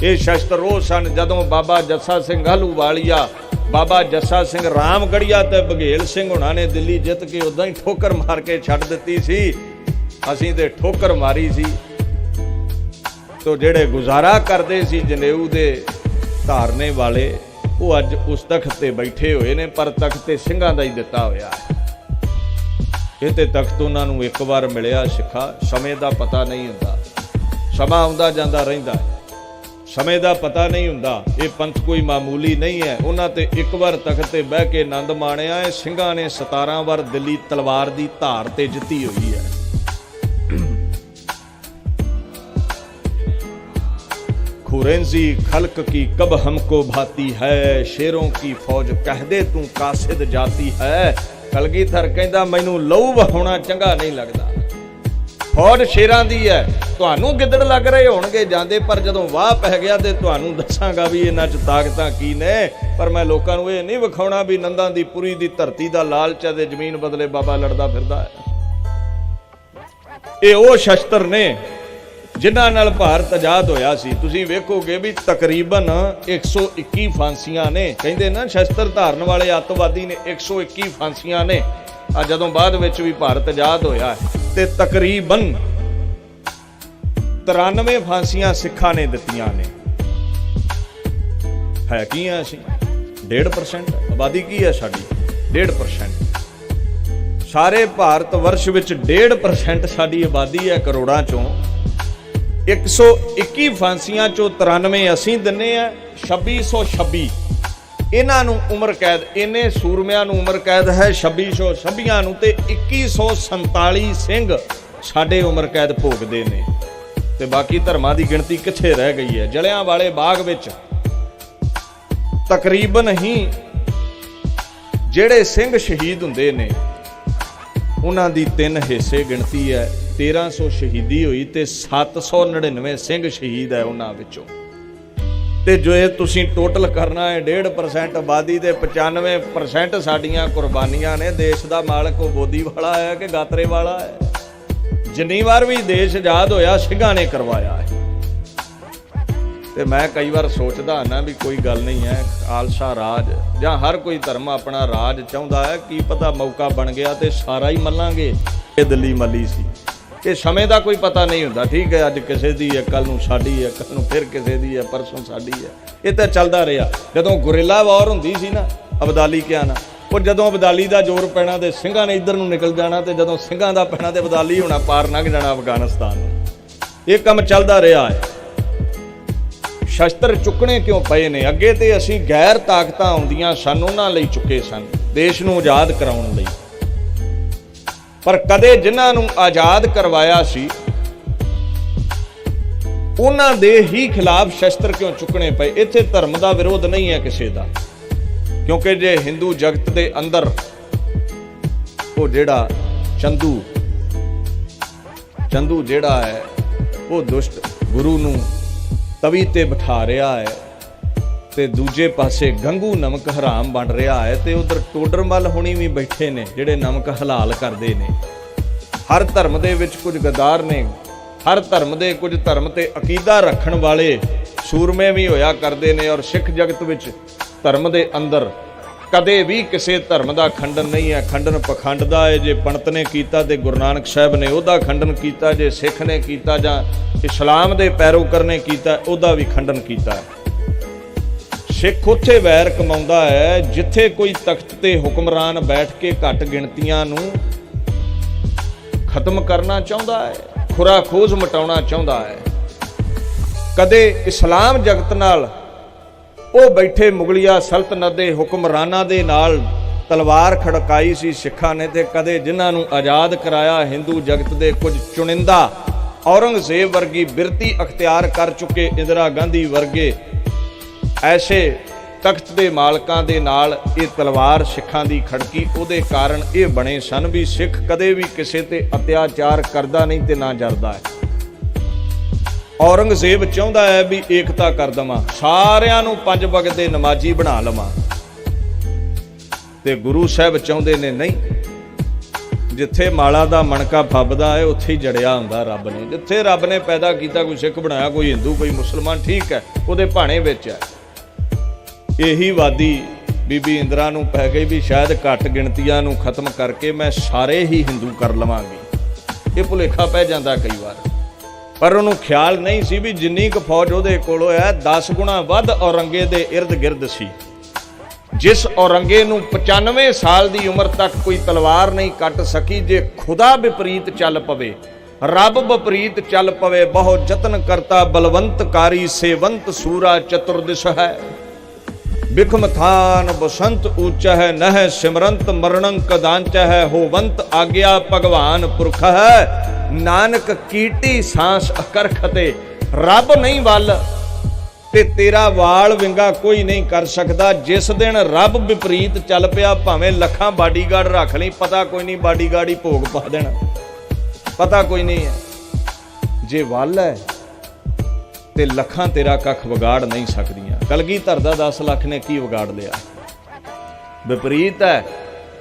ਇਹ ਸ਼ਸਤਰ ਉਹ ਸਨ ਜਦੋਂ ਬਾਬਾ ਜੱਸਾ ਸਿੰਘ ਆਹਲੂਵਾਲੀਆ, ਬਾਬਾ ਜੱਸਾ ਸਿੰਘ ਰਾਮਗੜੀਆ ਤੇ ਬਘੇਲ ਸਿੰਘ ਹੁਣਾਂ ਨੇ ਦਿੱਲੀ ਜਿੱਤ ਕੇ ਉਦਾਂ ਹੀ ਠੋਕਰ ਮਾਰ ਕੇ ਛੱਡ ਦਿੱਤੀ ਸੀ। ਅਸੀਂ ਤੇ ਠੋਕਰ ਮਾਰੀ ਸੀ। ਤੋ ਜਿਹੜੇ ਗੁਜ਼ਾਰਾ ਕਰਦੇ ਸੀ ਜਨੇਊ ਦੇ ਧਾਰਨੇ ਵਾਲੇ ਉਹ ਅੱਜ ਉਸ ਤਖਤ ਤੇ ਬੈਠੇ ਹੋਏ ਨੇ, ਪਰ ਤਖਤ ਤੇ ਸਿੰਘਾਂ ਦਾ ਹੀ ਦਿੱਤਾ ਹੋਇਆ ਹੈ। ਇਹ ਤੇ ਤਖਤ ਉਹਨਾਂ ਨੂੰ ਇੱਕ ਵਾਰ ਮਿਲਿਆ ਸਿੱਖਾ। ਸਮੇਂ ਦਾ ਪਤਾ ਨਹੀਂ ਹੁੰਦਾ, ਸਮਾਂ ਆਉਂਦਾ ਜਾਂਦਾ ਰਹਿੰਦਾ ਹੈ, ਸਮੇਂ ਦਾ ਪਤਾ ਨਹੀਂ ਹੁੰਦਾ। ਇਹ ਪੰਥ ਕੋਈ ਮਾਮੂਲੀ ਨਹੀਂ ਹੈ। ਉਹਨਾਂ ਤੇ ਇੱਕ ਵਾਰ ਤਖਤ ਤੇ ਬਹਿ ਕੇ ਆਨੰਦ ਮਾਣਿਆ। ਇਹ ਸਿੰਘਾਂ ਨੇ 17 ਵਾਰ ਦਿੱਲੀ ਤਲਵਾਰ ਦੀ ਧਾਰ ਤੇ ਜਿੱਤੀ ਹੋਈ ਹੈ। खुरेंजी खल्क की कब हमको भाती है, शेरों की फौज कह दे तू कासिद जाती है। कलगीधर कहंदा मैनू लहू वहाउणा चंगा नहीं लगदा। फौज शेरां दी है, तुहानू गिदड़ लग रहे होणगे जांदे, पर जदों वाह पै गया ते तुहानू दसांगा भी इन्हां च ताकतां की ने। पर मैं लोकां नू इह नहीं विखाउणा भी नंदां दी पुरी दी धरती दा लालच है ते जमीन बदले बाबा लड़दा फिरदा है। ਇਹ ਉਹ ਸ਼ਸਤਰ ਨੇ ਜਿਨ੍ਹਾਂ ਨਾਲ ਭਾਰਤ ਆਜ਼ਾਦ ਹੋਇਆ ਸੀ। ਤੁਸੀਂ ਵੇਖੋਗੇ ਵੀ ਤਕਰੀਬਨ 121 ਫਾਂਸੀਆਂ ਨੇ। ਕਹਿੰਦੇ ਨਾ ਸ਼ਸਤਰ ਧਾਰਨ ਵਾਲੇ ਅੱਤਵਾਦੀ ਨੇ 121 ਫਾਂਸੀਆਂ ਨੇ। ਆ ਜਦੋਂ ਬਾਅਦ ਵਿੱਚ ਵੀ ਭਾਰਤ ਆਜ਼ਾਦ ਹੋਇਆ ਤੇ ਤਕਰੀਬਨ 93 ਫਾਂਸੀਆਂ ਸਿੱਖਾਂ ਨੇ ਦਿੱਤੀਆਂ ਨੇ। ਹੈ ਕੀ ਆ ਅਸੀਂ 1.5% ਆਬਾਦੀ ਕੀ ਹੈ ਸਾਡੀ 1.5%। ਸਾਰੇ ਭਾਰਤ ਵਰਸ਼ ਵਿੱਚ 1.5% ਸਾਡੀ ਆਬਾਦੀ ਹੈ ਕਰੋੜਾਂ ਚੋਂ। 121 ਫਾਂਸੀਆਂ ਚੋਂ 93 ਅਸੀਂ ਦਿੰਨੇ ਆ। 2626 ਇਹਨਾਂ ਨੂੰ ਉਮਰ ਕੈਦ, ਇਹਨੇ ਸੂਰਮਿਆਂ ਨੂੰ ਉਮਰ ਕੈਦ ਹੈ 2626 ਨੂੰ ਤੇ 2147 ਸਿੰਘ ਸਾਡੇ ਉਮਰ ਕੈਦ ਭੋਗਦੇ ਨੇ। ਤੇ ਬਾਕੀ ਧਰਮਾਂ ਦੀ ਗਿਣਤੀ ਕਿੱਥੇ ਰਹਿ ਗਈ ਹੈ। ਜਲਿਆਂ ਵਾਲੇ ਬਾਗ ਵਿੱਚ ਤਕਰੀਬਨ ਹੀ ਜਿਹੜੇ ਸਿੰਘ ਸ਼ਹੀਦ ਹੁੰਦੇ ਨੇ ਉਹਨਾਂ ਦੀ 3 ਹਿੱਸੇ ਗਿਣਤੀ ਹੈ। 1300 ਸ਼ਹੀਦੀ ਹੋਈ ਤੇ 799 ਸਿੰਘ ਸ਼ਹੀਦ ਹੈ ਉਹਨਾਂ ਵਿੱਚੋਂ। ਤੇ ਜੋ ਇਹ ਤੁਸੀਂ ਟੋਟਲ ਕਰਨਾ ਹੈ 1.5% ਆਬਾਦੀ ਦੇ 95% ਸਾਡੀਆਂ ਕੁਰਬਾਨੀਆਂ ਨੇ। ਦੇਸ਼ ਦਾ ਮਾਲਕ ਉਹ ਬੋਦੀ ਵਾਲਾ ਹੈ ਕਿ ਗਾਤਰੇ ਵਾਲਾ ਹੈ। ਜਿੰਨੀ ਵਾਰ ਵੀ ਦੇਸ਼ ਆਜ਼ਾਦ ਹੋਇਆ ਸਿੰਘਾਂ ਨੇ ਕਰਵਾਇਆ ਹੈ। ਤੇ ਮੈਂ ਕਈ ਵਾਰ ਸੋਚਦਾ ਨਾ ਵੀ ਕੋਈ ਗੱਲ ਨਹੀਂ ਹੈ, ਖਾਲਸਾ ਰਾਜ ਜਾਂ ਹਰ ਕੋਈ ਧਰਮ ਆਪਣਾ ਰਾਜ ਚਾਹੁੰਦਾ ਹੈ। ਕੀ ਪਤਾ ਮੌਕਾ ਬਣ ਗਿਆ ਤੇ ਸਾਰਾ ਹੀ ਮੱਲਾਂਗੇ। ਇਹ ਦਿੱਲੀ ਮੱਲੀ ਸੀ। ਇਹ ਸਮੇਂ ਦਾ ਕੋਈ ਪਤਾ ਨਹੀਂ ਹੁੰਦਾ। ਠੀਕ ਹੈ, ਅੱਜ ਕਿਸੇ ਦੀ ਹੈ, ਕੱਲ ਨੂੰ ਸਾਡੀ ਹੈ, ਕੱਲ ਨੂੰ ਫਿਰ ਕਿਸੇ ਦੀ ਹੈ, ਪਰਸੋਂ ਸਾਡੀ ਹੈ। ਇਹ ਤਾਂ ਚੱਲਦਾ ਰਿਹਾ। ਜਦੋਂ ਗੁਰੀਲਾ ਵਾਰ ਹੁੰਦੀ ਸੀ ਨਾ ਅਬਦਾਲੀ ਕਿਹਾ ਨਾ, ਉਹ ਜਦੋਂ ਅਬਦਾਲੀ ਦਾ ਜ਼ੋਰ ਪੈਣਾ ਤੇ ਸਿੰਘਾਂ ਨੇ ਇੱਧਰ ਨੂੰ ਨਿਕਲ ਜਾਣਾ, ਤੇ ਜਦੋਂ ਸਿੰਘਾਂ ਦਾ ਪੈਣਾ ਤੇ ਅਬਦਾਲੀ ਹੋਣਾ ਪਾਰ ਲੰਘ ਜਾਣਾ ਅਫਗਾਨਿਸਤਾਨ ਨੂੰ। ਇਹ ਕੰਮ ਚੱਲਦਾ ਰਿਹਾ ਹੈ। ਸ਼ਸਤਰ ਚੁੱਕਣੇ ਕਿਉਂ ਪਏ ਨੇ? ਅੱਗੇ ਤੇ ਅਸੀਂ ਗੈਰ ਤਾਕਤਾਂ ਆਉਂਦੀਆਂ ਸਨ ਉਹਨਾਂ ਲਈ ਚੁੱਕੇ ਸਨ, ਦੇਸ਼ ਨੂੰ ਆਜ਼ਾਦ ਕਰਾਉਣ ਲਈ। ਪਰ ਕਦੇ ਜਿਨ੍ਹਾਂ ਨੂੰ ਆਜ਼ਾਦ ਕਰਵਾਇਆ ਸੀ ਉਹਨਾਂ ਦੇ ਹੀ ਖਿਲਾਫ ਸ਼ਸਤਰ ਕਿਉਂ ਚੁੱਕਣੇ ਪਏ? ਇੱਥੇ ਧਰਮ ਦਾ ਵਿਰੋਧ ਨਹੀਂ ਹੈ ਕਿਸੇ ਦਾ, ਕਿਉਂਕਿ ਜੇ ਹਿੰਦੂ ਜਗਤ ਦੇ ਅੰਦਰ ਉਹ ਜਿਹੜਾ ਚੰਦੂ ਜਿਹੜਾ ਹੈ ਉਹ ਦੁਸ਼ਟ ਗੁਰੂ ਨੂੰ ਤਵੀ ਤੇ ਬਿਠਾ ਰਿਹਾ ਹੈ ਤੇ ਦੂਜੇ ਪਾਸੇ ਗੰਗੂ ਨਮਕ ਹਰਾਮ ਬਣ ਰਿਹਾ ਹੈ ਤੇ ਉਧਰ ਟੋਡਰਮੱਲ ਹੁਣੀ ਵੀ ਬੈਠੇ ਨੇ ਜਿਹੜੇ ਨਮਕ ਹਲਾਲ ਕਰਦੇ ਨੇ। ਹਰ ਧਰਮ ਦੇ ਵਿੱਚ ਕੁਝ ਗਦਾਰ ਨੇ, ਹਰ ਧਰਮ ਦੇ ਕੁਝ ਧਰਮ ਤੇ ਅਕੀਦਾ ਰੱਖਣ ਵਾਲੇ ਸੂਰਮੇ ਵੀ ਹੋਇਆ ਕਰਦੇ ਨੇ। ਔਰ ਸਿੱਖ ਜਗਤ ਵਿੱਚ ਧਰਮ ਦੇ ਅੰਦਰ ਕਦੇ ਵੀ ਕਿਸੇ ਧਰਮ ਦਾ ਖੰਡਨ ਨਹੀਂ ਹੈ। ਖੰਡਨ ਪਖੰਡ ਦਾ ਹੈ, ਜੇ ਪੰਡਤ ਨੇ ਕੀਤਾ ਤੇ ਗੁਰੂ ਨਾਨਕ ਸਾਹਿਬ ਨੇ ਉਹਦਾ ਖੰਡਨ ਕੀਤਾ, ਜੇ ਸਿੱਖ ਨੇ ਕੀਤਾ ਜਾਂ ਇਸਲਾਮ ਦੇ ਪੈਰੋਕਾਰ ਨੇ ਕੀਤਾ ਉਹਦਾ ਵੀ ਖੰਡਨ ਕੀਤਾ ਹੈ। ਸਿੱਖ ਉੱਥੇ ਵੈਰ ਕਮਾਉਂਦਾ ਹੈ ਜਿੱਥੇ ਕੋਈ ਤਖਤ ਤੇ ਹੁਕਮਰਾਨ ਬੈਠ ਕੇ ਘੱਟ ਗਿਣਤੀਆਂ ਨੂੰ ਖਤਮ ਕਰਨਾ ਚਾਹੁੰਦਾ ਹੈ, ਖੁਰਾ ਖੋਜ ਮਟਾਉਣਾ ਚਾਹੁੰਦਾ ਹੈ। ਕਦੇ ਇਸਲਾਮ ਜਗਤ ਨਾਲ ਉਹ ਬੈਠੇ ਮੁਗਲਿਆ ਸਲਤਨਤ ਦੇ ਹੁਕਮਰਾਨਾਂ ਦੇ ਨਾਲ ਤਲਵਾਰ ਖੜਕਾਈ ਸੀ ਸਿੱਖਾਂ ਨੇ, ਤੇ ਕਦੇ ਜਿਨ੍ਹਾਂ ਨੂੰ ਆਜ਼ਾਦ ਕਰਾਇਆ ਹਿੰਦੂ ਜਗਤ ਦੇ ਕੁਝ ਚੁਣਿੰਦਾ ਔਰੰਗਜ਼ੇਬ ਵਰਗੀ ਬਿਰਤੀ ਅਖਤਿਆਰ ਕਰ ਚੁੱਕੇ ਇੰਦਰਾ ਗਾਂਧੀ ਵਰਗੇ ਐਸੇ ਤਖਤ ਦੇ ਮਾਲਕਾਂ ਦੇ ਨਾਲ ਇਹ ਤਲਵਾਰ ਸਿੱਖਾਂ ਦੀ ਖੜਕੀ। ਉਹਦੇ ਕਾਰਨ ਇਹ ਬਣੇ ਸਨ ਵੀ ਸਿੱਖ ਕਦੇ ਵੀ ਕਿਸੇ ਤੇ ਅਤਿਆਚਾਰ ਕਰਦਾ ਨਹੀਂ ਤੇ ਨਾ ਜਰਦਾ ਹੈ। ਔਰੰਗਜ਼ੇਬ ਚਾਹੁੰਦਾ ਹੈ ਵੀ ਏਕਤਾ ਕਰ ਦੇਵਾਂ, ਸਾਰਿਆਂ ਨੂੰ ਪੰਜ ਵਕਤ ਦੇ ਨਮਾਜ਼ੀ ਬਣਾ ਲਵਾਂ, ਤੇ ਗੁਰੂ ਸਾਹਿਬ ਚਾਹੁੰਦੇ ਨੇ ਨਹੀਂ, ਜਿੱਥੇ ਮਾਲਾ ਦਾ ਮਣਕਾ ਫੱਬਦਾ ਹੈ ਉੱਥੇ ਹੀ ਜੜਿਆ ਹੁੰਦਾ ਰੱਬ ਨੇ। ਜਿੱਥੇ ਰੱਬ ਨੇ ਪੈਦਾ ਕੀਤਾ, ਕੋਈ ਸਿੱਖ ਬਣਾਇਆ, ਕੋਈ ਹਿੰਦੂ, ਕੋਈ ਮੁਸਲਮਾਨ, ਠੀਕ ਹੈ, ਉਹਦੇ ਭਾਣੇ ਵਿੱਚ ਹੈ। ਇਹੀ ਵਾਦੀ ਬੀਬੀ ਇੰਦਰਾ ਨੂੰ ਪੈ ਗਈ ਵੀ ਸ਼ਾਇਦ ਘੱਟ ਗਿਣਤੀਆਂ ਨੂੰ ਖਤਮ ਕਰਕੇ ਮੈਂ ਸਾਰੇ ਹੀ ਹਿੰਦੂ ਕਰ ਲਵਾਂਗੀ। ਇਹ ਭੁਲੇਖਾ ਪੈ ਜਾਂਦਾ ਕਈ ਵਾਰ, ਪਰ ਉਹਨੂੰ ਖਿਆਲ ਨਹੀਂ ਸੀ ਵੀ ਜਿੰਨੀ ਕੁ ਫੌਜ ਉਹਦੇ ਕੋਲ ਹੈ 10 ਗੁਣਾ ਵੱਧ ਔਰੰਗੇ ਦੇ ਇਰਦ ਗਿਰਦ ਸੀ। ਜਿਸ ਔਰੰਗੇ ਨੂੰ 95 ਸਾਲ ਦੀ ਉਮਰ ਤੱਕ ਕੋਈ ਤਲਵਾਰ ਨਹੀਂ ਕੱਟ ਸਕੀ, ਜੇ ਖੁਦਾ ਵਿਪਰੀਤ ਚੱਲ ਪਵੇ, ਰੱਬ ਵਿਪਰੀਤ ਚੱਲ ਪਵੇ, ਬਹੁ ਯਤਨ ਕਰਤਾ ਬਲਵੰਤਕਾਰੀ ਸੇਵੰਤ ਸੂਰਾ ਚਤੁਰਦਿਸ਼ ਹੈ। ਬਿਖਮ ਥਾਨ ਬਸੰਤ ਊਚਾ ਹੈ, ਨਹਿ ਸਿਮਰੰਤ ਮਰਣੰ ਕਦਾਂਚ ਹੈ, ਹੋਵੰਤ ਆਗਿਆ ਭਗਵਾਨ ਪੁਰਖ ਹੈ, ਨਾਨਕ ਕੀਟੀ ਸਾਂਸ ਅਕਰਖ ਤੇ। ਰੱਬ ਨਹੀਂ ਵੱਲ ਤੇ ਤੇਰਾ ਵਾਲ ਵਿੰਗਾ ਕੋਈ ਨਹੀਂ ਕਰ ਸਕਦਾ। ਜਿਸ ਦਿਨ ਰੱਬ ਵਿਪਰੀਤ ਚੱਲ ਪਿਆ, ਭਾਵੇਂ ਲੱਖਾਂ ਬਾਡੀਗਾਰਡ ਰੱਖ ਲਈ, ਪਤਾ ਕੋਈ ਨਹੀਂ, ਬਾਡੀਗਾਰਡ ਹੀ ਭੋਗ ਪਾ ਦੇਣਾ, ਪਤਾ ਕੋਈ ਨਹੀਂ ਹੈ। ਜੇ ਵੱਲ ਹੈ ਤੇ ਲੱਖਾਂ ਤੇਰਾ ਕੱਖ ਵਿਗਾੜ ਨਹੀਂ ਸਕਦੀਆਂ। ਕਲਗੀਧਰ ਦਾ 10 ਲੱਖ ਨੇ ਕੀ ਵਿਗਾੜ ਲਿਆ? ਵਿਪਰੀਤ ਹੈ,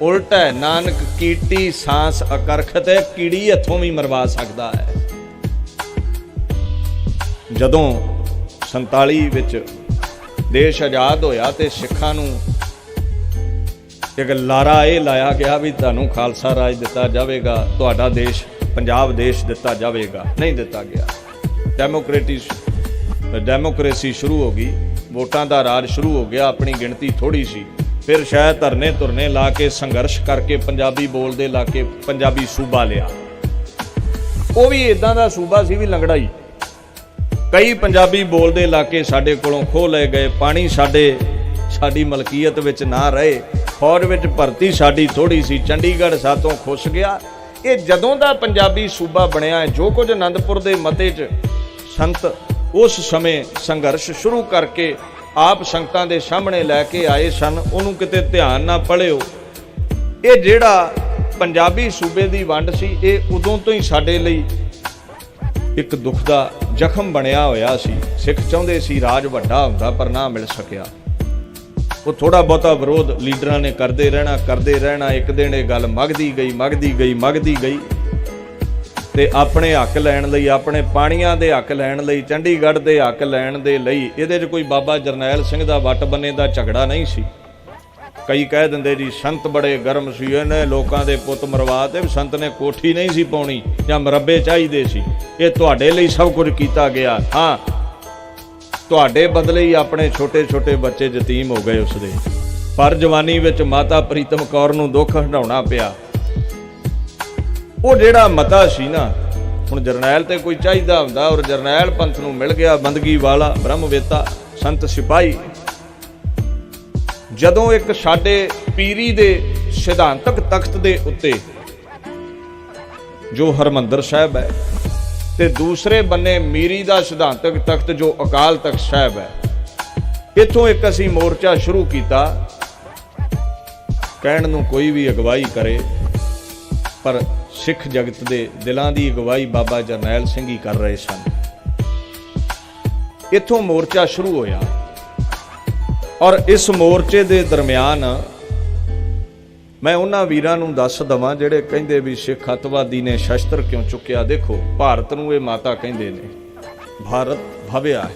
ਉਲਟ ਹੈ। ਨਾਨਕ ਕੀਟੀ ਸਾਂਸ ਅਕਰਖਤ ਹੈ, ਕੀੜੀ ਹੱਥੋਂ ਵੀ ਮਰਵਾ ਸਕਦਾ ਹੈ। ਜਦੋਂ 47 ਵਿੱਚ ਦੇਸ਼ ਆਜ਼ਾਦ ਹੋਇਆ ਤੇ ਸਿੱਖਾਂ ਨੂੰ ਇੱਕ ਲਾਰਾ ਇਹ ਲਾਇਆ ਗਿਆ ਵੀ ਤੁਹਾਨੂੰ ਖਾਲਸਾ ਰਾਜ ਦਿੱਤਾ ਜਾਵੇਗਾ, ਤੁਹਾਡਾ ਦੇਸ਼ ਪੰਜਾਬ ਦੇਸ਼ ਦਿੱਤਾ ਜਾਵੇਗਾ, ਨਹੀਂ ਦਿੱਤਾ ਗਿਆ। ਡੈਮੋਕ੍ਰੇਸੀ ਸ਼ੁਰੂ ਹੋ ਗਈ, ਵੋਟਾਂ ਦਾ ਰਾਜ ਸ਼ੁਰੂ ਹੋ ਗਿਆ। ਆਪਣੀ ਗਿਣਤੀ ਥੋੜੀ ਸੀ, ਫਿਰ ਸ਼ਾਇਦ ਧਰਨੇ ਧੁਰਨੇ ਲਾ ਕੇ ਸੰਘਰਸ਼ ਕਰਕੇ ਪੰਜਾਬੀ ਬੋਲਦੇ ਇਲਾਕੇ ਪੰਜਾਬੀ ਸੂਬਾ ਲਿਆ। ਉਹ ਵੀ ਇਦਾਂ ਦਾ ਸੂਬਾ ਸੀ ਵੀ ਲੰਗੜਾਈ, ਕਈ ਪੰਜਾਬੀ ਬੋਲਦੇ ਇਲਾਕੇ ਸਾਡੇ ਕੋਲੋਂ ਖੋਹ ਲਏ ਗਏ, ਪਾਣੀ ਸਾਡੀ ਮਲਕੀਅਤ ਵਿੱਚ ਨਾ ਰਹੇ, ਫੌਜ ਵਿੱਚ ਭਰਤੀ ਸਾਡੀ ਥੋੜੀ ਸੀ, ਚੰਡੀਗੜ੍ਹ ਸਾਤੋਂ ਖੁੱਸ ਗਿਆ। ਇਹ ਜਦੋਂ ਦਾ ਪੰਜਾਬੀ ਸੂਬਾ ਬਣਿਆ, ਜੋ ਕੁਝ ਆਨੰਦਪੁਰ ਦੇ ਮਤੇ 'ਚ ਸੰਤ ਉਸ ਸਮੇਂ ਸੰਘਰਸ਼ ਸ਼ੁਰੂ ਕਰਕੇ ਆਪ ਸੰਗਤਾਂ ਦੇ ਸਾਹਮਣੇ ਲੈ ਕੇ ਆਏ ਸਨ, ਉਹਨੂੰ ਕਿਤੇ ਧਿਆਨ ਨਾ ਪੜ੍ਹਿਓ। ਇਹ ਜਿਹੜਾ ਪੰਜਾਬੀ ਸੂਬੇ ਦੀ ਵੰਡ ਸੀ, ਇਹ ਉਦੋਂ ਤੋਂ ਹੀ ਸਾਡੇ ਲਈ ਇੱਕ ਦੁੱਖ ਦਾ ਜ਼ਖਮ ਬਣਿਆ ਹੋਇਆ ਸੀ। ਸਿੱਖ ਚਾਹੁੰਦੇ ਸੀ ਰਾਜ ਵੱਡਾ ਹੁੰਦਾ, ਪਰ ਨਾ ਮਿਲ ਸਕਿਆ। ਉਹ ਥੋੜਾ ਬਹੁਤਾ ਵਿਰੋਧ ਲੀਡਰਾਂ ਨੇ ਕਰਦੇ ਰਹਿਣਾ। ਇੱਕ ਦਿਨ ਇਹ ਗੱਲ ਮੱਘਦੀ ਗਈ ਤੇ ਆਪਣੇ ਹੱਕ ਲੈਣ ਲਈ, ਆਪਣੇ ਪਾਣੀਆਂ ਦੇ ਹੱਕ ਲੈਣ ਲਈ, ਚੰਡੀਗੜ੍ਹ ਦੇ ਹੱਕ ਲੈਣ ਦੇ ਲਈ, ਇਹਦੇ 'ਚ ਕੋਈ ਬਾਬਾ ਜਰਨੈਲ ਸਿੰਘ ਦਾ ਵੱਟ ਬੰਨੇ ਦਾ ਝਗੜਾ ਨਹੀਂ ਸੀ। ਕਈ ਕਹਿ ਦਿੰਦੇ ਜੀ ਸੰਤ ਬੜੇ ਗਰਮ ਸੀ, ਇਹਨੇ ਲੋਕਾਂ ਦੇ ਪੁੱਤ ਮਰਵਾ ਤੇ। ਸੰਤ ਨੇ ਕੋਠੀ ਨਹੀਂ ਸੀ ਪਾਉਣੀ ਜਾਂ ਮਰੱਬੇ ਚਾਹੀਦੇ ਸੀ। ਇਹ ਤੁਹਾਡੇ ਲਈ ਸਭ ਕੁਝ ਕੀਤਾ ਗਿਆ। ਹਾਂ, ਤੁਹਾਡੇ ਬਦਲੇ ਹੀ ਆਪਣੇ ਛੋਟੇ ਛੋਟੇ ਬੱਚੇ ਯਤੀਮ ਹੋ ਗਏ ਉਸਦੇ। ਪਰ ਜਵਾਨੀ ਵਿੱਚ ਮਾਤਾ ਪ੍ਰੀਤਮ ਕੌਰ ਨੂੰ ਦੁੱਖ ਹੰਢਾਉਣਾ ਪਿਆ। ਉਹ ਜਿਹੜਾ ਮਤਾ ਸੀ ਨਾ, ਹੁਣ ਜਰਨੈਲ ਤੇ ਕੋਈ ਚਾਹੀਦਾ ਹੁੰਦਾ, ਔਰ ਜਰਨੈਲ ਪੰਥ ਨੂੰ ਮਿਲ ਗਿਆ, ਬੰਦਗੀ ਵਾਲਾ ਬ੍ਰਹਮਵੇਤਾ ਸੰਤ ਸਿਪਾਹੀ। ਜਦੋਂ ਇੱਕ ਸਾਡੇ ਪੀਰੀ ਦੇ ਸਿਧਾਂਤਕ ਤਖਤ ਦੇ ਉੱਤੇ ਜੋ ਹਰਮੰਦਰ ਸਾਹਿਬ ਹੈ, ਤੇ ਦੂਸਰੇ ਬੰਨੇ ਮੀਰੀ ਦਾ ਸਿਧਾਂਤਕ ਤਖਤ ਜੋ ਅਕਾਲ ਤਖਤ ਸਾਹਿਬ ਹੈ, ਇੱਥੋਂ ਇੱਕ ਅਸੀਂ ਮੋਰਚਾ ਸ਼ੁਰੂ ਕੀਤਾ। ਕਹਿਣ ਨੂੰ ਕੋਈ ਵੀ ਅਗਵਾਈ ਕਰੇ, ਪਰ ਸਿੱਖ ਜਗਤ ਦੇ ਦਿਲਾਂ ਦੀ ਅਗਵਾਈ ਬਾਬਾ ਜਰਨੈਲ ਸਿੰਘ ਹੀ ਕਰ ਰਹੇ ਸਨ। इत्थों मोर्चा शुरू होया और इस मोर्चे दे दरम्यान मैं उन्हां वीरां नूं दस दवां जिहड़े कहिंदे भी सिख अतवादी ने शस्त्र क्यों चुक्या। देखो भारत नूं ये माता कहिंदे ने, भारत भव्या है,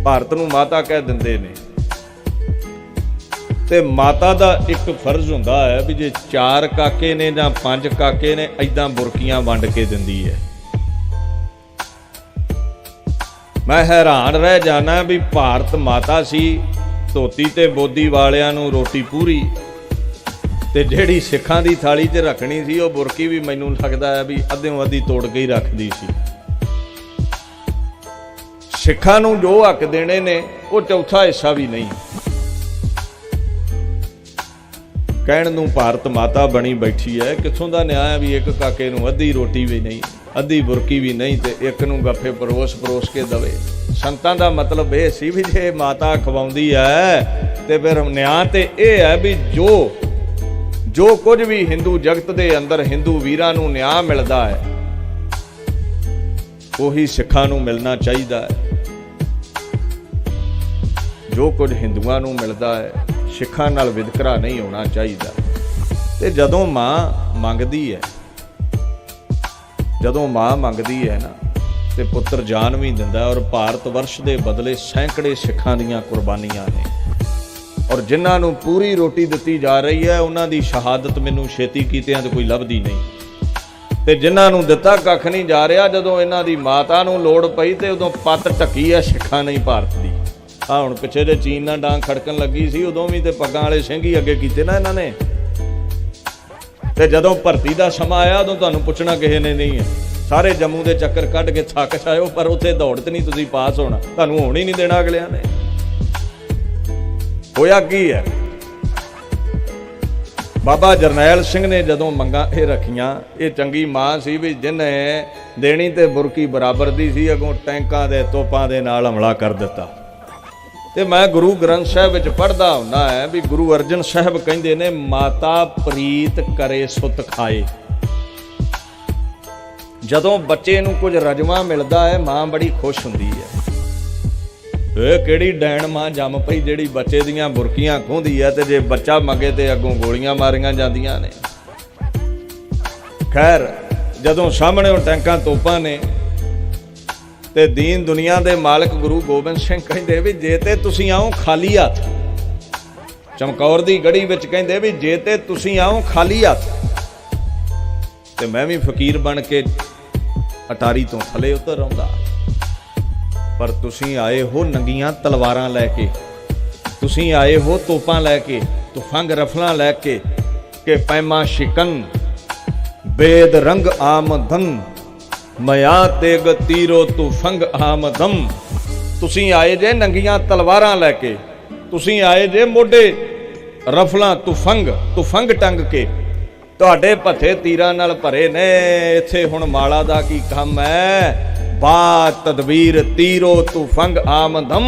भारत नूं माता कह दिंदे ने। ते माता दा एक फर्ज हुंदा है भी जे 4 काके ने जां 5 काके ने ऐदां बुरकियां वंड के दिंदी है। मैं हैरान रह जाना भी भारत माता सी, धोती ते बोदी वालियां नूं रोटी पूरी, ते जिहड़ी सिखां दी थाली 'च रखनी सी वो बुरकी भी मैनूं लगदा है भी अद्धों अद्धी तोड़ के ही रखदी सी। सिखां नूं जो हक देने ने वो चौथा हिस्सा भी नहीं। कहण नूं भारत माता बनी बैठी है, कित्थों दा न्याय भी एक काके नूं अद्धी रोटी भी नहीं, अद्धी बुरकी भी नहीं, ते एक नूं गफ्फे परोस के दवे। संतां दा मतलब ये सी भी जे माता खवाउंदी है ते फिर न्याय ते यह है भी जो कुछ भी हिंदू जगत दे अंदर हिंदू वीरां नूं न्याय मिलदा है उही सिखां नूं मिलना चाहिदा है। जो कुछ हिंदुआं नूं मिलदा है सिखां नाल विदकरा नहीं होना चाहिदा। ते जदों मां मंगदी है, जदों मां मंगदी है ना ते पुत्र जान भी दिंदा है। और भारत वर्ष दे बदले सैकड़े सिखां दीयां कुर्बानियां ने और जिन्हां नूं पूरी रोटी दित्ती जा रही है उन्हां दी शहादत मैनूं छेती कीतियां ते कोई लभदी नहीं। ते जिन्हां नूं दित्ता कख नहीं जा रहा, जदों इन्हां दी माता नूं लोड़ पई ते उदों पत ढक्की है सिखां नहीं भारत दी। हाँ हुण पिछे जे चीन नाल डांग खड़कन लगी सी उदों भी ते पग्गां वाले सिंह ही अगे कीते ना इन्हां ने। ते जदों भर्ती दा समा आया उदों तुहानूं पुछना किसे ने नहीं है। सारे जम्मू दे चक्कर कढ के थक जाओ पर उत्थे दौड़ ते नहीं तुसीं पास होना, तुहानूं होण ही नहीं देना अगलियां ने। होया की है, बाबा जरनैल सिंह ने जदों मंगां ये रखियां, ये चंगी मां सी भी जिन्हें देनी ते बुरकी बराबर दी सी, अगों टैंकां दे तोपां दे नाल हमला कर दिता। ते मैं गुरु ग्रंथ साहिब विच पढ़दा हुंदा है भी गुरु अर्जन साहिब कहिंदे ने माता प्रीत करे सुत खाए। जदों बच्चे नूं कुछ रजवा मिलदा है मां बड़ी खुश हुंदी है। किहड़ी डैण मां जम पई जिहड़ी बच्चे दीयां बुरकियां खोंदी है ते जे बच्चा मंगे ते अगों गोलियां मारियां जांदियां ने। खैर जदों सामणे टैंकां तोपां ने ते दीन दुनिया दे मालिक गुरु गोबिंद सिंह कहिंदे भी जे ते तुसीं आओ खाली हत्थ, चमकौर दी गढ़ी विच कहिंदे भी जे ते तुसीं आओ खाली हत्थ ते मैं भी फकीर बन के अटारी तो थले उतर आउंदा, पर तुसीं आए हो नंगियां तलवारां लैके, तुसीं आए हो तोपां लैके, तुफंग रफलां लैके के पैमा शिकन बेद रंग आमदन मया तेग तीरो तुफंग आमदम। तुसीं आए जे नंगियां तलवारां लैके, तुसीं आए जे मोढे रफलां तुफंग टंग के, तुहाडे भथे तीरां नाल भरे ने। इत्थे हुण माला दा की काम है, बा तदबीर तीरो तुफंग आमदम।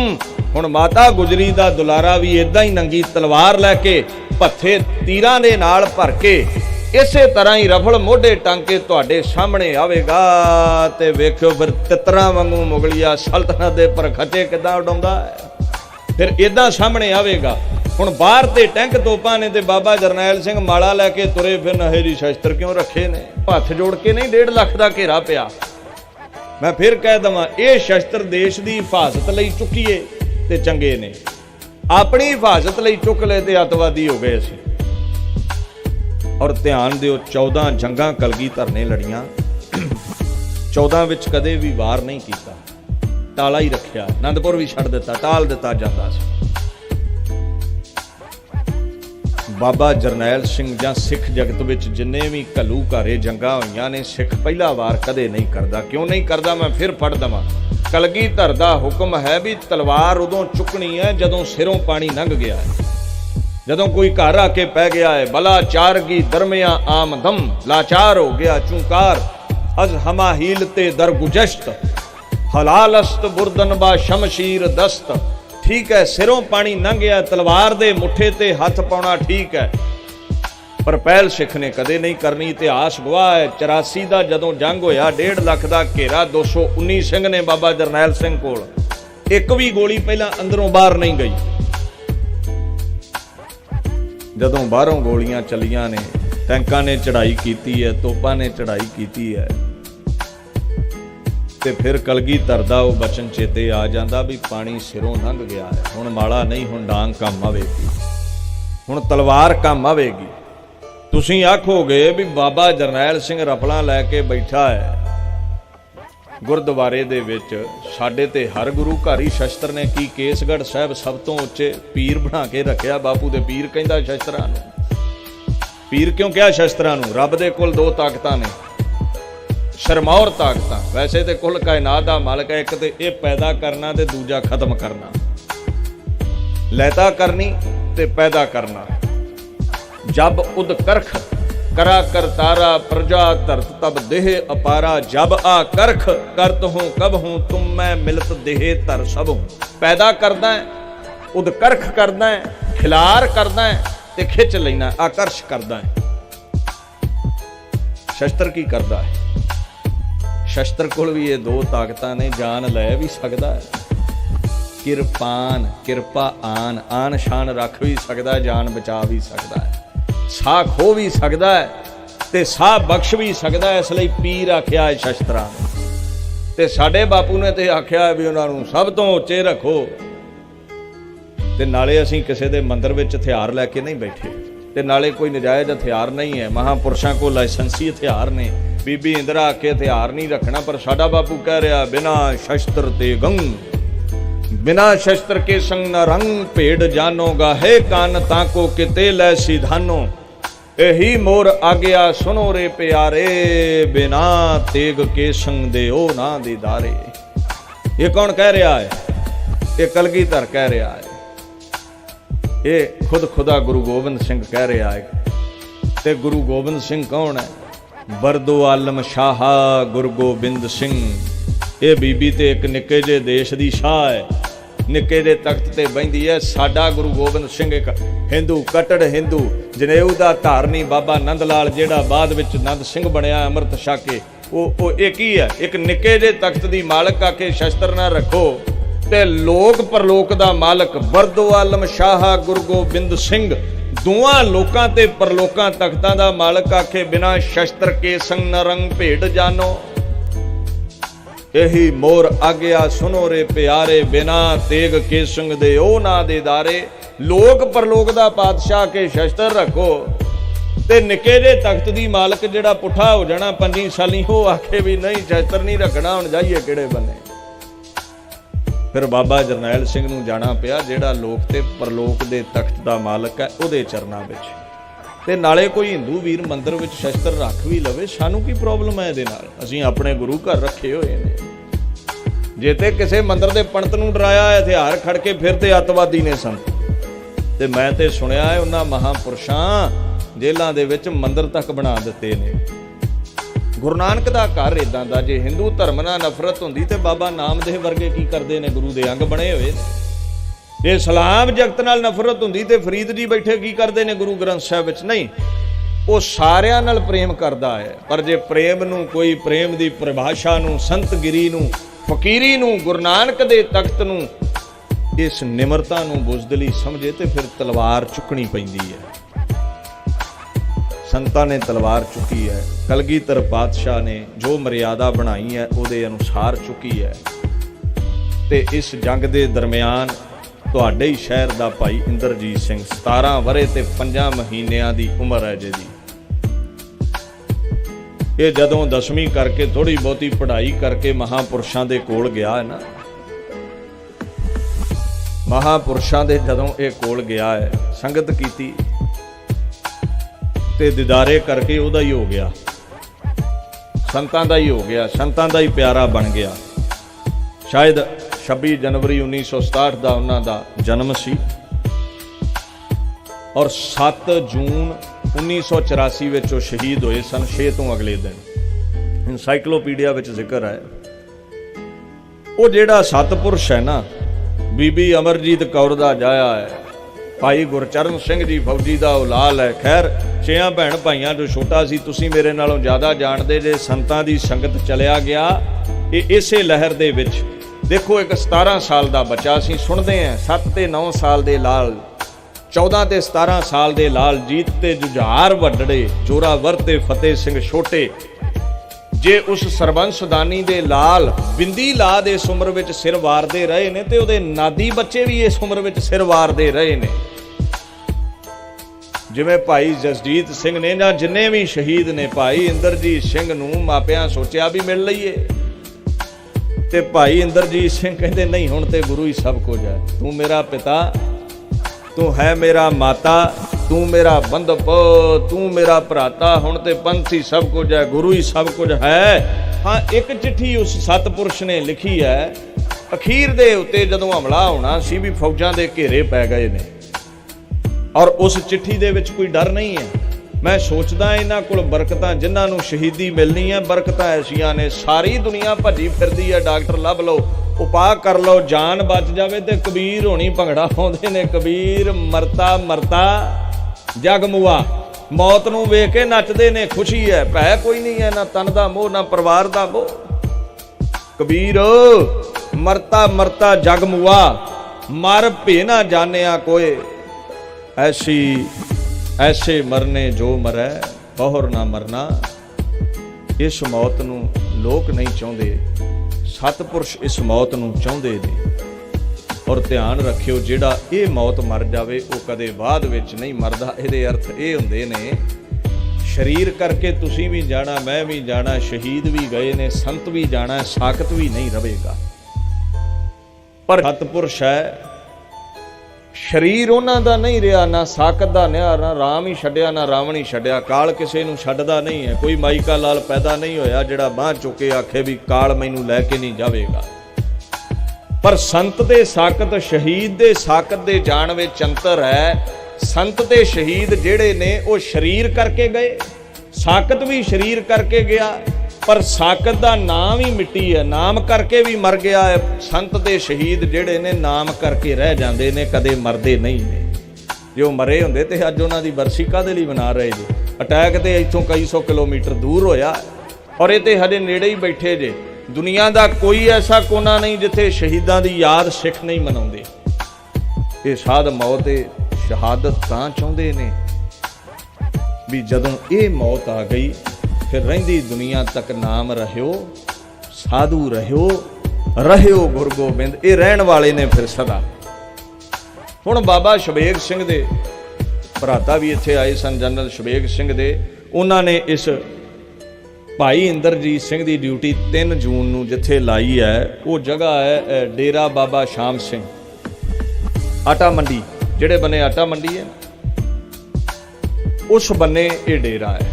हुण माता गुजरी दा दुलारा भी इदां ही नंगी तलवार लैके भथे तीरां दे नाल भर के इसे तरह ही रफल मोढे टांके तुहाडे सामने आवेगा। ते वेखियो फिर तितरां वांगू मुगलिया सल्तनत दे परखचे किदां उडाउंदा है, फिर इदां सामने आवेगा। हुण बाहर ते टैंक तोपां ने ते बाबा जरनैल सिंह माला लैके तुरे फिरन, हेरी शस्त्र क्यों रखे ने? हत्थ जोड़ के नहीं 1.5 लाख दा घेरा पिया। मैं फिर कह दवां ये शस्त्र देश दी हिफाजत लई चुकीए ते चंगे ने, अपनी हिफाजत लई चुक ले ते अतवादी हो गए असीं। और ध्यान दिओ 14 जंगां कलगीधर ने लड़ियां, 14 विच कदे भी वार नहीं कीता, टाला ही रखिया। आनंदपुर भी छड्ड दिता, टाल दिता जांदा सी। बाबा जरनैल सिंह जां सिख जगत विच जिन्ने भी घलू घारे जंगां होईयां ने, सिख पहला वार कदे नहीं करदा। क्यों नहीं करदा मैं फिर पढ़ दवां। कलगीधर दा हुक्म है भी तलवार उदों चुकनी है जदों सिरों पानी लंघ गया है, जदों कोई घर आके पै गया है। भला चारगी दरमिया आमदम, लाचार हो गया चूंकार, अज हमा हीलते दरगुजश्त, हलालस्त बुरदन बा शमशीर दस्त। ठीक है, सिरों पानी लंघ गया, तलवार दे मुठे ते हथ पाउणा ठीक है, पर पहल सिख ने कदे नहीं करनी। इतिहास गवाह है 84 का जदों जंग होया 1.5 लाख का घेरा 219 सिंह ने बाबा जरनैल सिंह कोल, एक भी गोली पहला अंदरों बाहर नहीं गई। जदों बाहरों गोलियां चलियां ने, टैंकां ने चढ़ाई कीती है, तोपां ने चढ़ाई कीती है, ते फिर कलगीधर दा वो बचन चेते आ जांदा भी पानी सिरों लंघ गया है, हुण माला नहीं, हुण डांग काम आवेगी, हुण तलवार काम आवेगी। तुसीं आखोगे भी बाबा जरनैल सिंह रफलां लैके बैठा है गुरद्वारे दे विच, साडे ते हर गुरु घर ही शस्त्र ने, की केसगढ़ साहब सब तो उच्चे पीर बना के रखिया बापू दे पीर कहंदा शस्त्रां नूं। पीर क्यों कहा शस्त्रां नूं? रब दे कोल 2 ताकतां ने, शरमौर ताकतां। वैसे तो कुल कायनात दा मालक है, एक ते ये पैदा करना ते दूजा खत्म करना, लैता करनी ते पैदा करना। जब उद करख करा करतारा, प्रजा धरत तब देह अपारा, जब आ करख करत हूँ कब हूँ, तुम मैं मिलत देह धर सब हूँ। पैदा करदा है, उद करख करदा है, खिलार करदा है ते खिच लेना, आकर्ष करदा है। शस्त्र की करदा है? शस्त्र कोल भी ये 2 ताकतां ने, जान लै भी सकदा है, किरपान किरपा आन, आन शान रख भी सकदा है, जान बचा भी सकदा है, साह खो भी सकदा है ते साह बख्श भी सकदा है। इसलिए पीर आख्या है शस्त्रां ते साडे बापू ने ते आख्या है भी उन्हां नूं सब तो उच्चे रखो। ते नाले असीं किसी दे मंदिर विच हथियार लैके नहीं बैठे, ते नाले कोई नजायज़ हथियार नहीं है। महापुरुषां को लाइसेंसी हथियार ने, बीबी इंदिरा आके हथियार नहीं रखना, पर साडा बापू कह रहा बिना शस्त्र ते गंग, बिना शस्त्र के संग न रंग, भेड़ जानो गाहे कान ताको किते लै सीधानो, यही मोर आज्ञा सुनो रे प्यारे, बिना तेग के संग दे ओ ना दीदारे। ये कौन कह रहा है? ये कलगीधर कह रहा है, ये खुद खुदा गुरु गोबिंद सिंह कह रहा है। ते गुरु गोबिंद सिंह कौन है? बरदो आलम शाह गुरु गोबिंद सिंह। ये बीबी ते एक निक्के जे देश दी शाह है, निक्के जे तख्त ते बहिंदी है। साडा गुरु गोबिंद सिंह एक हिंदू, कट्टड़ हिंदू, जनेऊ दा धारनी बाबा नंद लाल जेड़ा बाद विच नंद सिंह बनया अमृत छाके, वो एक ही है। एक निक्के जे तख्त दी मालक आके शस्त्र ना रखो, ते लोक परलोक दा मालक बरदो आलम शाह गुरु गोबिंद सिंह दोवां लोकां ते परलोकां तख्तां दा मालक आखे बिना शस्त्र के संग न रंग, भेड़ जानो यही मोर आज्ञा सुनो रे प्यारे, बिना तेग के संग दे ओ ना दे दारे। लोक परलोक दा पातशाह के शस्त्र रखो, ते निके जे तख्त दी मालक जेड़ा पुठा हो जाना 5 साली, हो आखे भी नहीं शस्त्र नहीं रखना, हुण जाइए किहड़े बन्ने। फिर बाबा जरनैल सिंह नूं जाना पिया जेड़ा लोक ते परलोक दे तख्त दा मालक है, उहदे चरनां विच। ते नाले कोई हिंदू वीर मंदिर विच शस्त्र रख भी लवे, सानू की प्रॉब्लम है इहदे नाल? असीं अपने गुरु घर रखे होए ने। जे ते किसी मंदिर दे पंडित नूं डराया हथियार खड़ के फिर ते अतवादी ने सन। ते मैं ते सुनिया है उन्हां महापुरुषां जेलां दे विच मंदिर तक बना दिते ने। गुरु नानक दा घर इदां दा, जे हिंदू धर्म नाल नफरत हुंदी ते बाबा नामदेव वर्गे की करदे ने, गुरु दे अंग बने होए ने। जे इस्लाम जगत नाल नफरत हुंदी ते फरीद जी बैठे की करदे ने गुरु ग्रंथ साहिब विच? नहीं, वो सारियां नाल प्रेम करदा है। पर जे प्रेम नूं कोई प्रेम दी परिभाषा नूं, संतगिरी नूं, फकीरी नूं, गुरु नानक दे तख्त नूं, इस निमरता नूं बुज़दिली समझे ते फिर तलवार चुकनी पैंदी है। संतां ने तलवार चुकी है, कलगीधर पातशाह ने जो मर्यादा बनाई है उहदे अनुसार चुकी है। ते इस जंग दे दरमियान तुहाडे ही शहर दा भाई इंद्रजीत सिंह 17 वरे ते 5 महीनिਆਂ ਦੀ उम्र है जिहदी, ये जदों 10वीं करके थोड़ी बहुती पढ़ाई करके महापुरुषां दे कोल गया है ना, महापुरुषां दे जदों ये कोल गया है, संगत कीती ते दीदारे करके उहदा ही हो गया, संतां दा ही हो गया, संतां दा ही प्यारा बन गया। शायद 26 जनवरी 1967 का उन्हां दा जन्म सी और 7 जून 1984 ਵਿੱਚ ਉਹ शहीद होए सन 6 ਤੋਂ अगले दिन। ਇਨਸਾਈਕਲੋਪੀਡੀਆ ਵਿੱਚ ਜ਼ਿਕਰ ਹੈ ਉਹ ਜਿਹੜਾ ਸਤਪੁਰਸ਼ ਹੈ ਨਾ, ਬੀਬੀ ਅਮਰਜੀਤ ਕੌਰ ਦਾ ਜਾਇਆ ਹੈ, ਭਾਈ ਗੁਰਚਰਨ ਸਿੰਘ ਜੀ ਫੌਜੀ ਦਾ ਔਲਾਦ ਹੈ। ਖੈਰ 6 ਭੈਣ ਭਾਈਆਂ ਤੋਂ ਛੋਟਾ ਸੀ, ਤੁਸੀਂ ਮੇਰੇ ਨਾਲੋਂ ਜ਼ਿਆਦਾ ਜਾਣਦੇ ਜੇ। ਸੰਤਾਂ ਦੀ ਸੰਗਤ ਚਲਿਆ ਗਿਆ। ਇਹ ਇਸੇ ਲਹਿਰ ਦੇ ਵਿੱਚ ਦੇਖੋ, ਇੱਕ 17 ਸਾਲ ਦਾ ਬੱਚਾ ਸੀ, ਸੁਣਦੇ ਆ 7 ਤੇ 9 ਸਾਲ ਦੇ ਲਾਲ, 14 ਤੇ 17 ਸਾਲ ਦੇ ਲਾਲ ਜੀਤ ਤੇ ਜੁਝਾਰ ਵੱਡੜੇ, ਜੋਰਾਵਰ ਤੇ ਫਤਿਹ ਸਿੰਘ ਛੋਟੇ। ਜੇ ਉਸ ਸਰਬੰਸਦਾਨੀ ਦੇ ਲਾਲ ਬਿੰਦੀ ਲਾਦ ਇਸ ਉਮਰ ਵਿੱਚ ਸਿਰ ਵਾਰਦੇ ਰਹੇ ਨੇ, ਤੇ ਉਹਦੇ ਨਾਦੀ ਬੱਚੇ ਵੀ ਇਸ ਉਮਰ ਵਿੱਚ ਸਿਰ ਵਾਰਦੇ ਰਹੇ ਨੇ। ਜਿਵੇਂ ਭਾਈ ਜਸਜੀਤ ਸਿੰਘ ਨੇ ਜਾਂ ਜਿੰਨੇ ਵੀ ਸ਼ਹੀਦ ਨੇ, ਭਾਈ ਇੰਦਰਜੀਤ ਸਿੰਘ ਨੂੰ ਮਾਪਿਆਂ ਸੋਚਿਆ ਵੀ ਮਿਲ ਲਈਏ, ਤੇ ਭਾਈ ਇੰਦਰਜੀਤ ਸਿੰਘ ਕਹਿੰਦੇ ਨਹੀਂ, ਹੁਣ ਤੇ ਗੁਰੂ ਹੀ ਸਭ ਕੁਝ ਹੈ। ਤੂੰ ਮੇਰਾ ਪਿਤਾ, ਤੂੰ ਹੈ ਮੇਰਾ ਮਾਤਾ, ਤੂੰ ਮੇਰਾ ਬੰਧਪ, ਤੂੰ ਮੇਰਾ ਭਰਾਤਾ, ਹੁਣ ਤੇ ਪੰਥ ਹੀ ਸਭ ਕੁਝ ਹੈ, ਗੁਰੂ ਹੀ ਸਭ ਕੁਝ ਹੈ। ਹਾਂ, ਇੱਕ ਚਿੱਠੀ ਉਸ ਸਤਪੁਰਸ਼ ਨੇ ਲਿਖੀ ਹੈ ਅਖੀਰ ਦੇ ਉੱਤੇ, ਜਦੋਂ ਹਮਲਾ ਹੋਣਾ ਸੀ ਵੀ ਫੌਜਾਂ ਦੇ ਘੇਰੇ ਪੈ ਗਏ ਨੇ, ਔਰ ਉਸ ਚਿੱਠੀ ਦੇ ਵਿੱਚ ਕੋਈ ਡਰ ਨਹੀਂ ਹੈ। ਮੈਂ ਸੋਚਦਾ ਇਹਨਾਂ ਕੋਲ ਬਰਕਤਾਂ, ਜਿਨ੍ਹਾਂ ਨੂੰ ਸ਼ਹੀਦੀ ਮਿਲਣੀ ਹੈ, ਬਰਕਤਾਂ ਐਸੀਆਂ ਨੇ। ਸਾਰੀ ਦੁਨੀਆ ਭੱਜੀ ਫਿਰਦੀ ਹੈ, ਡਾਕਟਰ ਲੱਭ ਲਓ, ਉਪਾਅ ਕਰ ਲਓ, ਜਾਨ ਬਚ ਜਾਵੇ। ਤੇ ਕਬੀਰ ਹੋਣੀ ਭੰਗੜਾ ਪਾਉਂਦੇ ਨੇ, ਕਬੀਰ ਮਰਤਾ ਮਰਤਾ ਜਗ ਮੁਆ, ਮੌਤ ਨੂੰ ਵੇਖ ਕੇ ਨੱਚਦੇ ਨੇ। ਖੁਸ਼ੀ ਹੈ, ਭੈ ਕੋਈ ਨਹੀਂ ਹੈ, ਨਾ ਤਨ ਦਾ ਮੋਹ, ਨਾ ਪਰਿਵਾਰ ਦਾ ਮੋਹ। ਕਬੀਰ ਮਰਤਾ ਮਰਤਾ ਜਗ ਮੁਆ, ਮਰ ਭੇ ਨਾ ਜਾਣਿਆ ਕੋਏ, ਐਸੇ ਮਰਨੇ ਜੋ ਮਰੈ ਬਹੁਰ ਨਾ ਮਰਨਾ। ਇਸ ਮੌਤ ਨੂੰ ਲੋਕ ਨਹੀਂ ਚਾਹੁੰਦੇ, ਸਤਪੁਰਸ਼ ਇਸ ਮੌਤ ਨੂੰ ਚਾਹੁੰਦੇ ਨੇ। ਔਰ ਧਿਆਨ ਰੱਖਿਓ, ਜਿਹੜਾ ਇਹ ਮੌਤ ਮਰ ਜਾਵੇ ਉਹ ਕਦੇ ਬਾਅਦ ਵਿੱਚ ਨਹੀਂ ਮਰਦਾ। ਇਹਦੇ ਅਰਥ ਇਹ ਹੁੰਦੇ ਨੇ, ਸਰੀਰ ਕਰਕੇ ਤੁਸੀਂ ਵੀ ਜਾਣਾ, ਮੈਂ ਵੀ ਜਾਣਾ, ਸ਼ਹੀਦ ਵੀ ਗਏ ਨੇ, ਸੰਤ ਵੀ ਜਾਣਾ, ਸਾਖਤ ਵੀ ਨਹੀਂ ਰਹੇਗਾ। ਪਰ ਸਤਪੁਰਸ਼ ਹੈ, ਸਰੀਰ ਉਹਨਾਂ ਦਾ ਨਹੀਂ ਰਿਹਾ, ਨਾ ਸਾਕਤ ਦਾ ਨਿਆ, ਨਾ ਰਾਮ ਹੀ ਛੱਡਿਆ, ਨਾ ਰਾਵਣ ਹੀ ਛੱਡਿਆ। ਕਾਲ ਕਿਸੇ ਨੂੰ ਛੱਡਦਾ ਨਹੀਂ ਹੈ। ਕੋਈ ਮਾਈਕਾ ਲਾਲ ਪੈਦਾ ਨਹੀਂ ਹੋਇਆ ਜਿਹੜਾ ਬਾਂਹ ਚੁੱਕ ਕੇ ਆਖੇ ਵੀ ਕਾਲ ਮੈਨੂੰ ਲੈ ਕੇ ਨਹੀਂ ਜਾਵੇਗਾ। ਪਰ ਸੰਤ ਦੇ ਸਾਕਤ, ਸ਼ਹੀਦ ਦੇ ਸਾਕਤ ਦੇ ਜਾਣ ਵਿੱਚ ਅੰਤਰ ਹੈ। ਸੰਤ ਤੇ ਸ਼ਹੀਦ ਜਿਹੜੇ ਨੇ ਉਹ ਸਰੀਰ ਕਰਕੇ ਗਏ, ਸਾਕਤ ਵੀ ਸਰੀਰ ਕਰਕੇ ਗਿਆ, ਪਰ ਸਾਕਤ ਦਾ ਨਾਮ ਹੀ ਮਿੱਟੀ ਹੈ, ਨਾਮ ਕਰਕੇ ਵੀ ਮਰ ਗਿਆ ਹੈ। ਸੰਤ ਤੇ ਸ਼ਹੀਦ ਜਿਹੜੇ ਨੇ ਨਾਮ ਕਰਕੇ ਰਹਿ ਜਾਂਦੇ ਨੇ, ਕਦੇ ਮਰਦੇ ਨਹੀਂ ਨੇ। ਜੇ ਉਹ ਮਰੇ ਹੁੰਦੇ ਤੇ ਅੱਜ ਉਹਨਾਂ ਦੀ ਬਰਸੀ ਕਾਹਦੇ ਲਈ ਮਨਾ ਰਹੇ ਜੀ? ਅਟੈਕ ਤੇ ਇੱਥੋਂ ਕਈ ਸੌ ਕਿਲੋਮੀਟਰ ਦੂਰ ਹੋਇਆ, ਔਰ ਇਹ ਤੇ ਹਜੇ ਨੇੜੇ ਹੀ ਬੈਠੇ ਜੇ। ਦੁਨੀਆ ਦਾ ਕੋਈ ਐਸਾ ਕੋਨਾ ਨਹੀਂ ਜਿੱਥੇ ਸ਼ਹੀਦਾਂ ਦੀ ਯਾਦ ਸਿੱਖ ਨਹੀਂ ਮਨਾਉਂਦੇ। ਇਹ ਸਾਧ ਮੌਤ ਸ਼ਹਾਦਤ ਤਾਂ ਚਾਹੁੰਦੇ ਨੇ ਵੀ ਜਦੋਂ ਇਹ ਮੌਤ ਆ ਗਈ, ਫਿਰ ਰਹਿੰਦੀ ਦੁਨੀਆ ਤੱਕ ਨਾਮ ਰਹਿਓ, ਸਾਧੂ ਰਹਿਓ ਗੁਰੂ ਗੋਬਿੰਦ। ਇਹ ਰਹਿਣ ਵਾਲੇ ਨੇ ਫਿਰ ਸਦਾ। ਹੁਣ ਬਾਬਾ ਸ਼ਬੇਗ ਸਿੰਘ ਦੇ ਭਰਾਤਾ ਵੀ ਇੱਥੇ ਆਏ ਸਨ, ਜਨਰਲ ਸ਼ਬੇਗ ਸਿੰਘ ਦੇ। ਉਹਨਾਂ ਨੇ ਇਸ ਭਾਈ ਇੰਦਰਜੀਤ ਸਿੰਘ ਦੀ ਡਿਊਟੀ 3 ਜੂਨ ਨੂੰ ਜਿੱਥੇ ਲਾਈ ਹੈ, ਉਹ ਜਗ੍ਹਾ ਹੈ ਡੇਰਾ ਬਾਬਾ ਸ਼ਾਮ ਸਿੰਘ, ਆਟਾ ਮੰਡੀ, ਜਿਹੜੇ ਬੰਨੇ ਆਟਾ ਮੰਡੀ ਹੈ ਉਸ ਬੰਨੇ ਇਹ ਡੇਰਾ ਹੈ।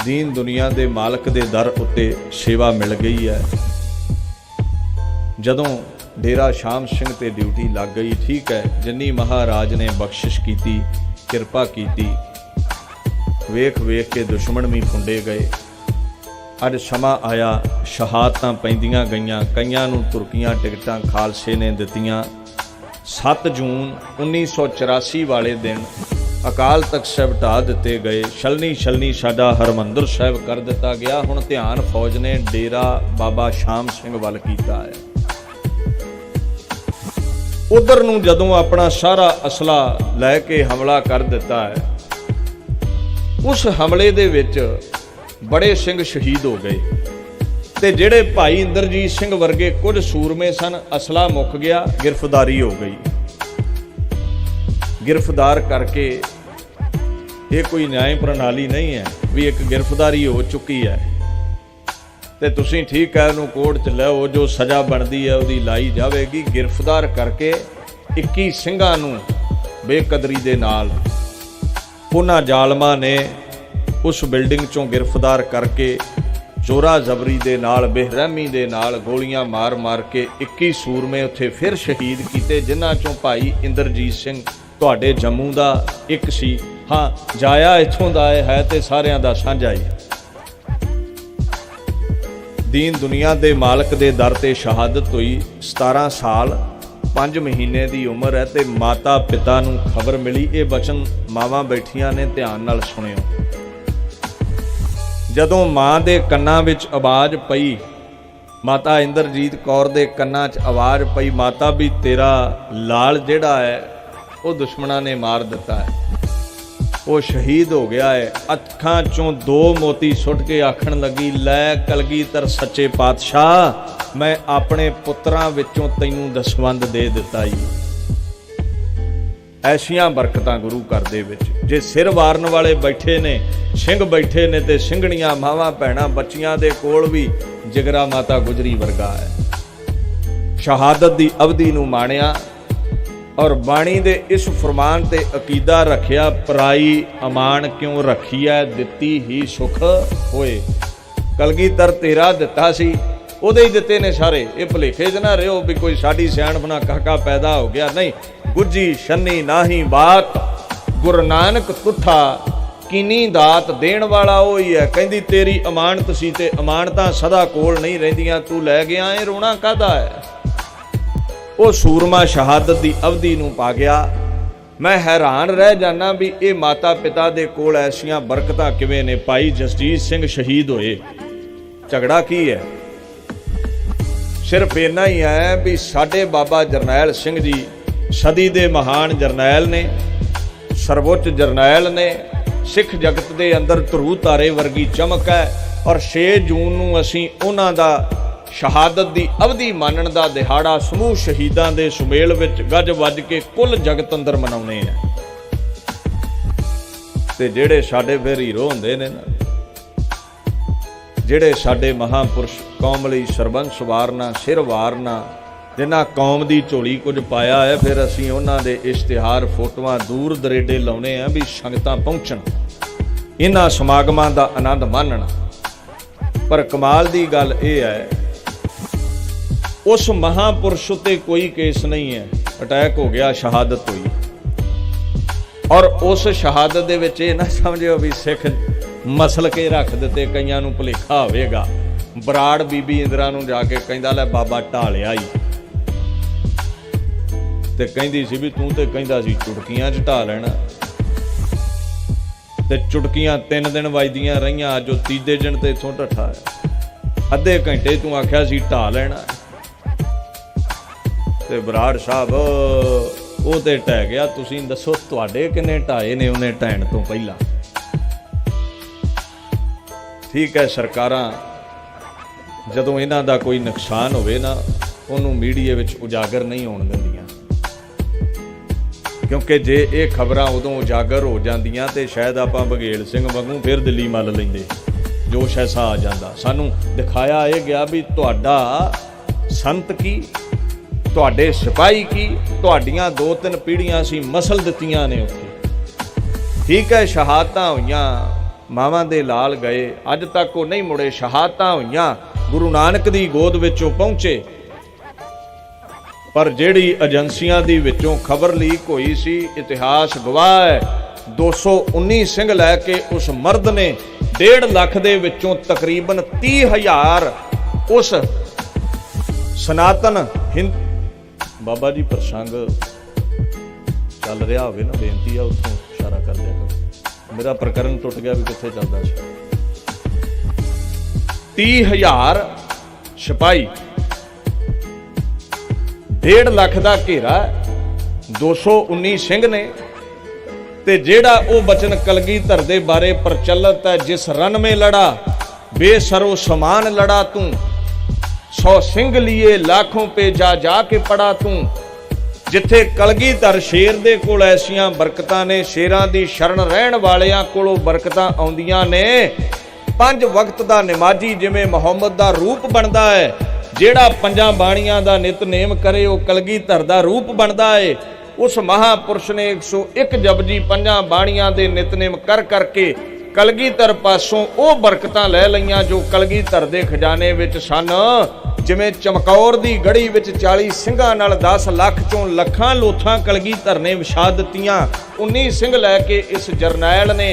ਦੀਨ ਦੁਨੀਆ ਦੇ ਮਾਲਕ ਦੇ ਦਰ ਉੱਤੇ ਸੇਵਾ ਮਿਲ ਗਈ ਹੈ। ਜਦੋਂ ਡੇਰਾ ਸ਼ਾਮ ਸਿੰਘ ਤੇ ਡਿਊਟੀ ਲੱਗ ਗਈ, ਠੀਕ ਹੈ, ਜਿੰਨੀ ਮਹਾਰਾਜ ਨੇ ਬਖਸ਼ਿਸ਼ ਕੀਤੀ, ਕਿਰਪਾ ਕੀਤੀ, ਵੇਖ ਵੇਖ ਕੇ ਦੁਸ਼ਮਣ ਵੀ ਫੁੰਡੇ ਗਏ। ਅੱਜ ਸਮਾਂ ਆਇਆ, ਸ਼ਹਾਦਤਾਂ ਪੈਂਦੀਆਂ ਗਈਆਂ, ਕਈਆਂ ਨੂੰ ਤੁਰਕੀਆਂ ਟਿਕਟਾਂ ਖਾਲਸੇ ਨੇ ਦਿੱਤੀਆਂ। 7 ਜੂਨ 1984 ਵਾਲੇ ਦਿਨ ਅਕਾਲ ਤਖਤ ਸਾਹਿਬ ਢਾਹ ਦਿੱਤੇ ਗਏ। ਛਲਣੀ ਸਾਡਾ ਹਰਮੰਦਰ ਸਾਹਿਬ ਕਰ ਦਿੱਤਾ ਗਿਆ। ਹੁਣ ਧਿਆਨ ਫੌਜ ਨੇ ਡੇਰਾ ਬਾਬਾ ਸ਼ਾਮ ਸਿੰਘ ਵੱਲ ਕੀਤਾ ਹੈ। ਉਧਰ ਨੂੰ ਜਦੋਂ ਆਪਣਾ ਸਾਰਾ ਅਸਲਾ ਲੈ ਕੇ ਹਮਲਾ ਕਰ ਦਿੱਤਾ ਹੈ, ਉਸ ਹਮਲੇ ਦੇ ਵਿੱਚ ਬੜੇ ਸਿੰਘ ਸ਼ਹੀਦ ਹੋ ਗਏ, ਤੇ ਜਿਹੜੇ ਭਾਈ ਇੰਦਰਜੀਤ ਸਿੰਘ ਵਰਗੇ ਕੁਝ ਸੂਰਮੇ ਸਨ, ਅਸਲਾ ਮੁੱਕ ਗਿਆ, ਗ੍ਰਿਫਤਾਰੀ ਹੋ ਗਈ। ਗ੍ਰਿਫਤਾਰ ਕਰਕੇ ਇਹ ਕੋਈ ਨਿਆਂ ਪ੍ਰਣਾਲੀ ਨਹੀਂ ਹੈ ਵੀ ਇੱਕ ਗ੍ਰਿਫਤਾਰੀ ਹੋ ਚੁੱਕੀ ਹੈ ਤੇ ਤੁਸੀਂ ਠੀਕ ਹੈ ਉਹਨੂੰ ਕੋਰਟ 'ਚ ਲਿਆਓ, ਜੋ ਸਜ਼ਾ ਬਣਦੀ ਹੈ ਉਹਦੀ ਲਾਈ ਜਾਵੇਗੀ। ਗ੍ਰਿਫਤਾਰ ਕਰਕੇ 21 ਸਿੰਘਾਂ ਨੂੰ ਬੇਕਦਰੀ ਦੇ ਨਾਲ ਉਹਨਾਂ ਜ਼ਾਲਮਾਂ ਨੇ ਉਸ ਬਿਲਡਿੰਗ 'ਚੋਂ ਗ੍ਰਿਫਤਾਰ ਕਰਕੇ ਜ਼ੋਰਾ ਜ਼ਬਰੀ ਦੇ ਨਾਲ, ਬੇਰਹਿਮੀ ਦੇ ਨਾਲ ਗੋਲੀਆਂ ਮਾਰ ਮਾਰ ਕੇ 21 ਸੂਰਮੇ ਉੱਥੇ ਫਿਰ ਸ਼ਹੀਦ ਕੀਤੇ, ਜਿਨ੍ਹਾਂ 'ਚੋਂ ਭਾਈ ਇੰਦਰਜੀਤ ਸਿੰਘ ਤੁਹਾਡੇ ਜੰਮੂ ਦਾ ਇੱਕ ਸੀ। ਹਾਂ, ਜਾਇਆ ਇੱਥੋਂ ਦਾ ਹੈ ਤੇ ਸਾਰਿਆਂ ਦਾ ਸਾਂਝਾ ਹੀ। ਦੀਨ ਦੁਨੀਆ ਦੇ ਮਾਲਕ ਦੇ ਦਰ ਤੇ ਸ਼ਹਾਦਤ ਹੋਈ। 17 ਸਾਲ 5 ਮਹੀਨੇ ਦੀ ਉਮਰ ਹੈ ਤੇ ਮਾਤਾ ਪਿਤਾ ਨੂੰ ਖਬਰ ਮਿਲੀ। ਇਹ ਬਚਨ ਮਾਵਾਂ ਬੈਠੀਆਂ ਨੇ, ਧਿਆਨ ਨਾਲ ਸੁਣਿਓ। ਜਦੋਂ ਮਾਂ ਦੇ ਕੰਨਾਂ ਵਿੱਚ ਆਵਾਜ਼ ਪਈ, ਮਾਤਾ ਇੰਦਰਜੀਤ ਕੌਰ ਦੇ ਕੰਨਾਂ 'ਚ ਆਵਾਜ਼ ਪਈ, ਮਾਤਾ ਵੀ ਤੇਰਾ ਲਾਲ ਜਿਹੜਾ ਹੈ ਉਹ ਦੁਸ਼ਮਣਾਂ ਨੇ ਮਾਰ ਦਿੱਤਾ ਹੈ, ਉਹ ਸ਼ਹੀਦ ਹੋ ਗਿਆ ਹੈ। ਅੱਖਾਂ 'ਚੋਂ 2 ਮੋਤੀ ਸੁੱਟ ਕੇ ਆਖਣ ਲੱਗੀ, ਲੈ ਕਲਗੀਧਰ ਸੱਚੇ ਪਾਤਸ਼ਾਹ, ਮੈਂ ਆਪਣੇ ਪੁੱਤਰਾਂ ਵਿੱਚੋਂ ਤੈਨੂੰ ਦਸਵੰਧ ਦੇ ਦਿੱਤਾ ਜੀ। ਐਸੀਆਂ ਬਰਕਤਾਂ ਗੁਰੂ ਘਰ ਦੇ ਵਿੱਚ। ਜੇ ਸਿਰ ਵਾਰਨ ਵਾਲੇ ਬੈਠੇ ਨੇ, ਸਿੰਘ ਬੈਠੇ ਨੇ, ਤੇ ਸਿੰਘਣੀਆਂ ਮਾਵਾਂ ਭੈਣਾਂ ਬੱਚੀਆਂ ਦੇ ਕੋਲ ਵੀ ਜਿਗਰਾ ਮਾਤਾ ਗੁਜਰੀ ਵਰਗਾ ਹੈ। ਸ਼ਹਾਦਤ ਦੀ ਅਵਧੀ ਨੂੰ ਮਾਣਿਆ ਔਰ ਬਾਣੀ ਦੇ ਇਸ ਫਰਮਾਨ ਤੇ ਅਕੀਦਾ ਰੱਖਿਆ, ਪਰਾਈ ਅਮਾਨ ਕਿਉਂ ਰੱਖੀ ਹੈ, ਦਿੱਤੀ ਹੀ ਸੁਖ ਹੋਏ। ਕਲਗੀਧਰ ਤੇਰਾ ਦਿੱਤਾ ਸੀ, ਉਹਦੇ ਹੀ ਦਿੱਤੇ ਨੇ ਸਾਰੇ। ਇਹ ਭੁਲੇਖੇ 'ਚ ਨਾ ਰਿਓ ਵੀ ਕੋਈ ਸਾਡੀ ਸਿਆਣਪਨਾ ਕਾਕਾ ਪੈਦਾ ਹੋ ਗਿਆ, ਨਹੀਂ। ਗੁੱਜੀ ਛੰਨੀ ਨਾਹੀ ਬਾਤ, ਗੁਰੂ ਨਾਨਕ ਤੁਠਾ ਕੀਨੀ ਦਾਤ, ਦੇਣ ਵਾਲਾ ਉਹ ਹੀ ਹੈ। ਕਹਿੰਦੀ ਤੇਰੀ ਅਮਾਨਤ ਸੀ ਤੇ ਅਮਾਨਤਾਂ ਸਦਾ ਕੋਲ ਨਹੀਂ ਰਹਿੰਦੀਆਂ, ਤੂੰ ਲੈ ਗਿਆ, ਇਹ ਰੋਣਾ ਕਾਹਦਾ ਹੈ। ਉਹ ਸੂਰਮਾ ਸ਼ਹਾਦਤ ਦੀ ਅਵਧੀ ਨੂੰ ਪਾ ਗਿਆ। ਮੈਂ ਹੈਰਾਨ ਰਹਿ ਜਾਣਾ ਵੀ ਇਹ ਮਾਤਾ ਪਿਤਾ ਦੇ ਕੋਲ ਐਸੀਆਂ ਬਰਕਤਾਂ ਕਿਵੇਂ ਨੇ। ਭਾਈ ਜਸਜੀਤ ਸਿੰਘ ਸ਼ਹੀਦ ਹੋਏ, ਝਗੜਾ ਕੀ ਹੈ? ਸਿਰਫ ਇੰਨਾ ਹੀ ਹੈ ਵੀ ਸਾਡੇ ਬਾਬਾ ਜਰਨੈਲ ਸਿੰਘ ਜੀ ਸਦੀ ਦੇ ਮਹਾਨ ਜਰਨੈਲ ਨੇ, ਸਰਵਉੱਚ ਜਰਨੈਲ ਨੇ। ਸਿੱਖ ਜਗਤ ਦੇ ਅੰਦਰ ਧਰੂ ਤਾਰੇ ਵਰਗੀ ਚਮਕ ਹੈ ਔਰ 6 ਜੂਨ ਨੂੰ ਅਸੀਂ ਉਹਨਾਂ ਦਾ ਸ਼ਹਾਦਤ ਦੀ ਅਵਧੀ ਮਾਨਣ ਦਾ ਦਿਹਾੜਾ ਸਮੂਹ ਸ਼ਹੀਦਾਂ ਦੇ ਸੁਮੇਲ ਵਿੱਚ ਗੱਜ ਵੱਜ ਕੇ ਕੁੱਲ ਜਗਤ ਅੰਦਰ ਮਨਾਉਣੇ ਆ। ਤੇ ਜਿਹੜੇ ਸਾਡੇ ਫਿਰ ਹੀਰੋ ਹੁੰਦੇ ਨੇ ਨਾ, ਜਿਹੜੇ ਸਾਡੇ ਮਹਾਂਪੁਰਸ਼, ਕੌਮ ਲਈ ਸਰਬੰਸ ਵਾਰਨਾ, ਸਿਰ ਵਾਰਨਾ, ਜਿਨ੍ਹਾਂ ਕੌਮ ਦੀ ਝੋਲੀ ਕੁਝ ਪਾਇਆ ਹੈ, ਫਿਰ ਅਸੀਂ ਉਹਨਾਂ ਦੇ ਇਸ਼ਤਿਹਾਰ, ਫੋਟੋਆਂ ਦੂਰ ਦਰੇਡੇ ਲਾਉਣੇ ਆ ਵੀ ਸੰਗਤਾਂ ਪਹੁੰਚਣ, ਇਹਨਾਂ ਸਮਾਗਮਾਂ ਦਾ ਆਨੰਦ ਮਾਣਨ। ਪਰ ਕਮਾਲ ਦੀ ਗੱਲ ਇਹ ਹੈ, ਉਸ ਮਹਾਂਪੁਰਸ਼ ਉੱਤੇ ਕੋਈ ਕੇਸ ਨਹੀਂ ਹੈ। ਅਟੈਕ ਹੋ ਗਿਆ, ਸ਼ਹਾਦਤ ਹੋਈ, ਔਰ ਉਸ ਸ਼ਹਾਦਤ ਦੇ ਵਿੱਚ ਇਹ ਨਾ ਸਮਝਿਓ ਵੀ ਸਿੱਖ ਮਸਲ ਕੇ ਰੱਖ ਦਿੱਤੇ। ਕਈਆਂ ਨੂੰ ਭੁਲੇਖਾ ਹੋਵੇਗਾ। ਬਰਾੜ ਬੀਬੀ ਇੰਦਰਾ ਨੂੰ ਜਾ ਕੇ ਕਹਿੰਦਾ, ਲੈ ਬਾਬਾ ਢਾਲਿਆ ਹੀ, ਤੇ ਕਹਿੰਦੀ ਸੀ ਵੀ ਤੂੰ ਤੇ ਕਹਿੰਦਾ ਸੀ ਚੁਟਕੀਆਂ 'ਚ ਢਾ ਲੈਣਾ, ਤੇ ਚੁਟਕੀਆਂ 3 ਦਿਨ ਵੱਜਦੀਆਂ ਰਹੀਆਂ। ਅੱਜ ਉਹ ਤੀਜੇ ਦਿਨ ਤੇ ਇੱਥੋਂ ਢੱਠਾ ਹੈ। ਅੱਧੇ ਘੰਟੇ ਤੂੰ ਆਖਿਆ ਸੀ ਢਾ ਲੈਣਾ, ਤੇ ਬਰਾੜ ਸਾਹਿਬ ਉਹ ਤੇ ਢਹਿ ਗਿਆ। ਤੁਸੀਂ ਦੱਸੋ ਤੁਹਾਡੇ ਕਿੰਨੇ ਢਾਏ ਨੇ ਉਹਨੇ ਢਹਿਣ ਤੋਂ ਪਹਿਲਾਂ? ਠੀਕ ਹੈ, ਸਰਕਾਰਾਂ ਜਦੋਂ ਇਹਨਾਂ ਦਾ ਕੋਈ ਨੁਕਸਾਨ ਹੋਵੇ ਨਾ, ਉਹਨੂੰ ਮੀਡੀਆ ਵਿੱਚ ਉਜਾਗਰ ਨਹੀਂ ਹੋਣ ਦਿੰਦੀਆਂ, ਕਿਉਂਕਿ ਜੇ ਇਹ ਖਬਰਾਂ ਉਦੋਂ ਉਜਾਗਰ ਹੋ ਜਾਂਦੀਆਂ ਤੇ ਸ਼ਾਇਦ ਆਪਾਂ ਬਘੇਲ ਸਿੰਘ ਵਾਂਗੂ ਫਿਰ ਦਿੱਲੀ ਮੱਲ ਲੈਂਦੇ, ਜੋਸ਼ ਐਸਾ ਆ ਜਾਂਦਾ। ਸਾਨੂੰ ਦਿਖਾਇਆ ਇਹ ਗਿਆ ਵੀ ਤੁਹਾਡਾ ਸੰਤ ਕੀ, ਤੁਹਾਡੇ ਸਿਪਾਹੀ ਕੀ, ਤੁਹਾਡੀਆਂ 2-3 ਪੀੜ੍ਹੀਆਂ ਅਸੀਂ ਮਸਲ ਦਿੱਤੀਆਂ ਨੇ ਉੱਥੇ। ਠੀਕ ਹੈ, ਸ਼ਹਾਦਤਾਂ ਹੋਈਆਂ, ਮਾਵਾਂ ਦੇ ਲਾਲ ਗਏ, ਅੱਜ ਤੱਕ ਉਹ ਨਹੀਂ ਮੁੜੇ। ਸ਼ਹਾਦਤਾਂ ਹੋਈਆਂ, ਗੁਰੂ ਨਾਨਕ ਦੀ ਗੋਦ ਵਿੱਚੋਂ ਪਹੁੰਚੇ, ਪਰ ਜਿਹੜੀ ਏਜੰਸੀਆਂ ਦੀ ਵਿੱਚੋਂ ਖਬਰ ਲੀਕ ਹੋਈ ਸੀ, ਇਤਿਹਾਸ ਗਵਾਹ ਹੈ, 219 ਸਿੰਘ ਲੈ ਕੇ ਉਸ ਮਰਦ ਨੇ 1.5 ਲੱਖ ਦੇ ਵਿੱਚੋਂ ਤਕਰੀਬਨ 30,000 ਉਸ ਸਨਾਤਨ ਹਿੰਦ। ਬਾਬਾ ਜੀ ਪ੍ਰਸੰਗ ਚੱਲ ਰਿਹਾ ਹੋਵੇ ਨਾ, ਬੇਨਤੀ ਆ ਉੱਥੋਂ ਇਸ਼ਾਰਾ ਕਰ ਦਿਆ ਕਰੋ। ਮੇਰਾ ਪ੍ਰਕਰਨ ਟੁੱਟ ਗਿਆ ਵੀ ਕਿੱਥੇ ਚੱਲਦਾ ਸੀ। 30,000 ਸਿਪਾਹੀ, 1.5 ਲੱਖ ਦਾ ਘੇਰਾ, 219 ਸਿੰਘ ਨੇ। ਤੇ ਜਿਹੜਾ ਉਹ ਬਚਨ ਕਲਗੀਧਰ ਦੇ ਬਾਰੇ ਪ੍ਰਚਲਿਤ ਹੈ, ਜਿਸ ਰਨ ਮੇ ਲੜਾ ਬੇਸਰੋ ਸਮਾਨ ਲੜਾ ਤੂੰ, 100 ਸਿੰਘ ਲੀਏ ਲਾਖੋਂ ਪੇ ਜਾ ਜਾ ਕੇ ਪੜਾ ਤੂੰ। ਜਿੱਥੇ ਕਲਗੀਧਰ ਸ਼ੇਰ ਦੇ ਕੋਲ ਐਸੀਆਂ ਬਰਕਤਾਂ ਨੇ, ਸ਼ੇਰਾਂ ਦੀ ਸ਼ਰਨ ਰਹਿਣ ਵਾਲਿਆਂ ਕੋਲੋਂ ਬਰਕਤਾਂ ਆਉਂਦੀਆਂ ਨੇ। 5 ਵਕਤ ਦਾ ਨਮਾਜ਼ੀ ਜਿਵੇਂ ਮੁਹੰਮਦ ਦਾ ਰੂਪ ਬਣਦਾ ਹੈ, ਜਿਹੜਾ 5 ਬਾਣੀਆਂ ਦਾ ਨਿਤਨੇਮ ਕਰੇ ਉਹ ਕਲਗੀਧਰ ਦਾ ਰੂਪ ਬਣਦਾ ਹੈ। ਉਸ ਮਹਾਂਪੁਰਸ਼ ਨੇ 101 ਜਪਜੀ 5 ਬਾਣੀਆਂ ਦੇ ਨਿਤਨੇਮ ਕਰ ਕਰਕੇ ਕਲਗੀਧਰ ਪਾਸੋਂ ਉਹ ਬਰਕਤਾਂ ਲੈ ਲਈਆਂ ਜੋ ਕਲਗੀਧਰ ਦੇ ਖਜ਼ਾਨੇ ਵਿੱਚ ਸਨ। ਜਿਵੇਂ ਚਮਕੌਰ ਦੀ ਗੜੀ ਵਿੱਚ 40 ਸਿੰਘਾਂ ਨਾਲ 10 ਲੱਖ ਚੋਂ ਲੱਖਾਂ ਲੋਥਾਂ ਕਲਗੀਧਰ ਨੇ ਵਿਛਾ ਦਿੱਤੀਆਂ। 19 ਸਿੰਘ ਲੈ ਕੇ ਇਸ ਜਰਨੈਲ ਨੇ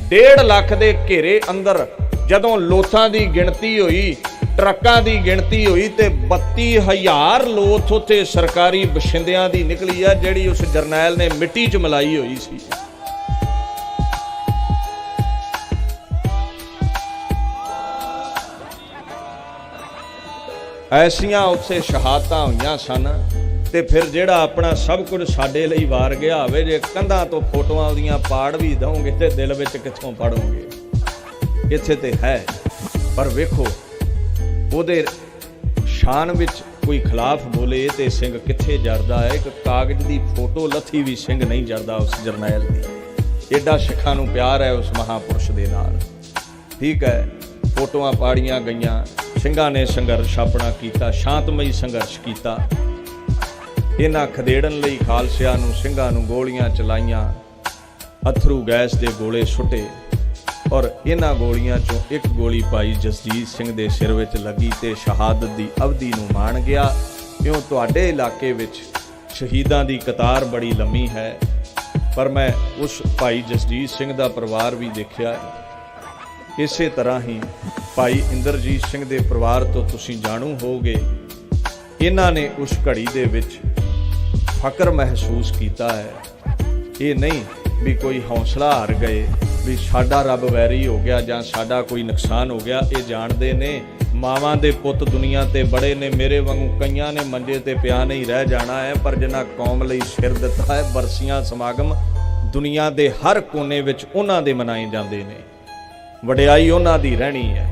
1.5 ਲੱਖ ਦੇ ਘੇਰੇ ਅੰਦਰ ਜਦੋਂ ਲੋਥਾਂ ਦੀ ਗਿਣਤੀ ਹੋਈ ट्रकों की गिणती हुई तो 32,000 लोथ उत्थे सरकारी बशिंदियां की निकली है, जिहड़ी उस जरनैल ने मिट्टी च मिलाई हुई सी। ऐसियां उत्थे शहादतां होईयां सन। ते फिर जिहड़ा अपना सब कुछ साडे लई वार गया होवे, जे कंधां तो फोटोआं उहदियां पाड़ भी दओगे ते दिल विच कित्थों पढ़ोगे? इत्थे ते है, पर वेखो ਉਹਦੇ शान विच कोई खिलाफ बोले तो सिंह कित्थे जरदा है। एक कागज की फोटो लथी भी सिंह नहीं जरदा उस जरनैल की। एडा सिखां नूं प्यार है उस महापुरुष दे नाल। ठीक है, फोटोआं पाड़ियां गईयां, ਸਿੰਘਾਂ ने संघर्ष अपना कीता, शांतमई संघर्ष कीता। इन्हां खदेड़न लई खालसिਆਂ नूं ਸਿੰਘਾਂ नूं गोलियां चलाईयां, अथरू गैस के गोले सुटे और इन्हां गोलियां चों एक गोली भाई जसजीत सिंह दे सिर विच लगी ते शहादत दी अवधि नूं मान गया। क्यों तुहाडे इलाके विच शहीदां दी कतार बड़ी लंमी है, पर मैं उस भाई जसजीत सिंह दा परिवार भी देखिया। इसे तरह ही भाई इंद्रजीत सिंह दे परिवार तो तुसीं जाणू होगे। इन्हां ने उस घड़ी दे विच फकर महसूस कीता है। ये नहीं भी कोई हौसला हार गए, भी साडा रब वैरी हो गया जां साडा कोई नुकसान हो गया। ये जानते ने मावां दे पुत दुनिया ते बड़े ने, मेरे वांगू कईयां ने मंजे ते पिया नहीं रह जाना है, पर जिन्हां कौम लई सिर दिता है। बरसियां समागम दुनिया दे हर कोने विच उन्हां दे मनाए जांदे ने, वडियाई उन्हां दी रहनी है।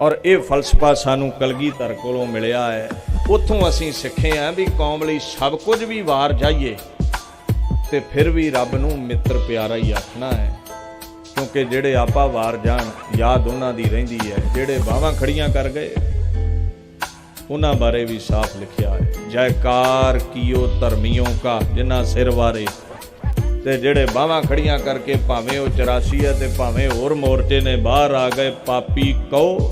और ये फलसफा सानू कलगीधर कोलों मिलिया है। उत्थों असीं सिੱਖੇ हैं भी कौम लई सब कुछ भी वार जाइए ते फिर भी रब नूं मित्र प्यारा ही आखना है, क्योंकि जिहड़े आपा वार जान याद उन्हां दी रहिंदी है। जिहड़े बाहां खड़ियां कर गए उन्हां बारे भी साफ लिखिया है, जयकार कियो धर्मियों का जिन्हां सिर वारे। ते जिहड़े बाहां खड़ियां करके भावें वो 84 है ते भावें होर मोर्चे ने बाहर आ गए, पापी कहो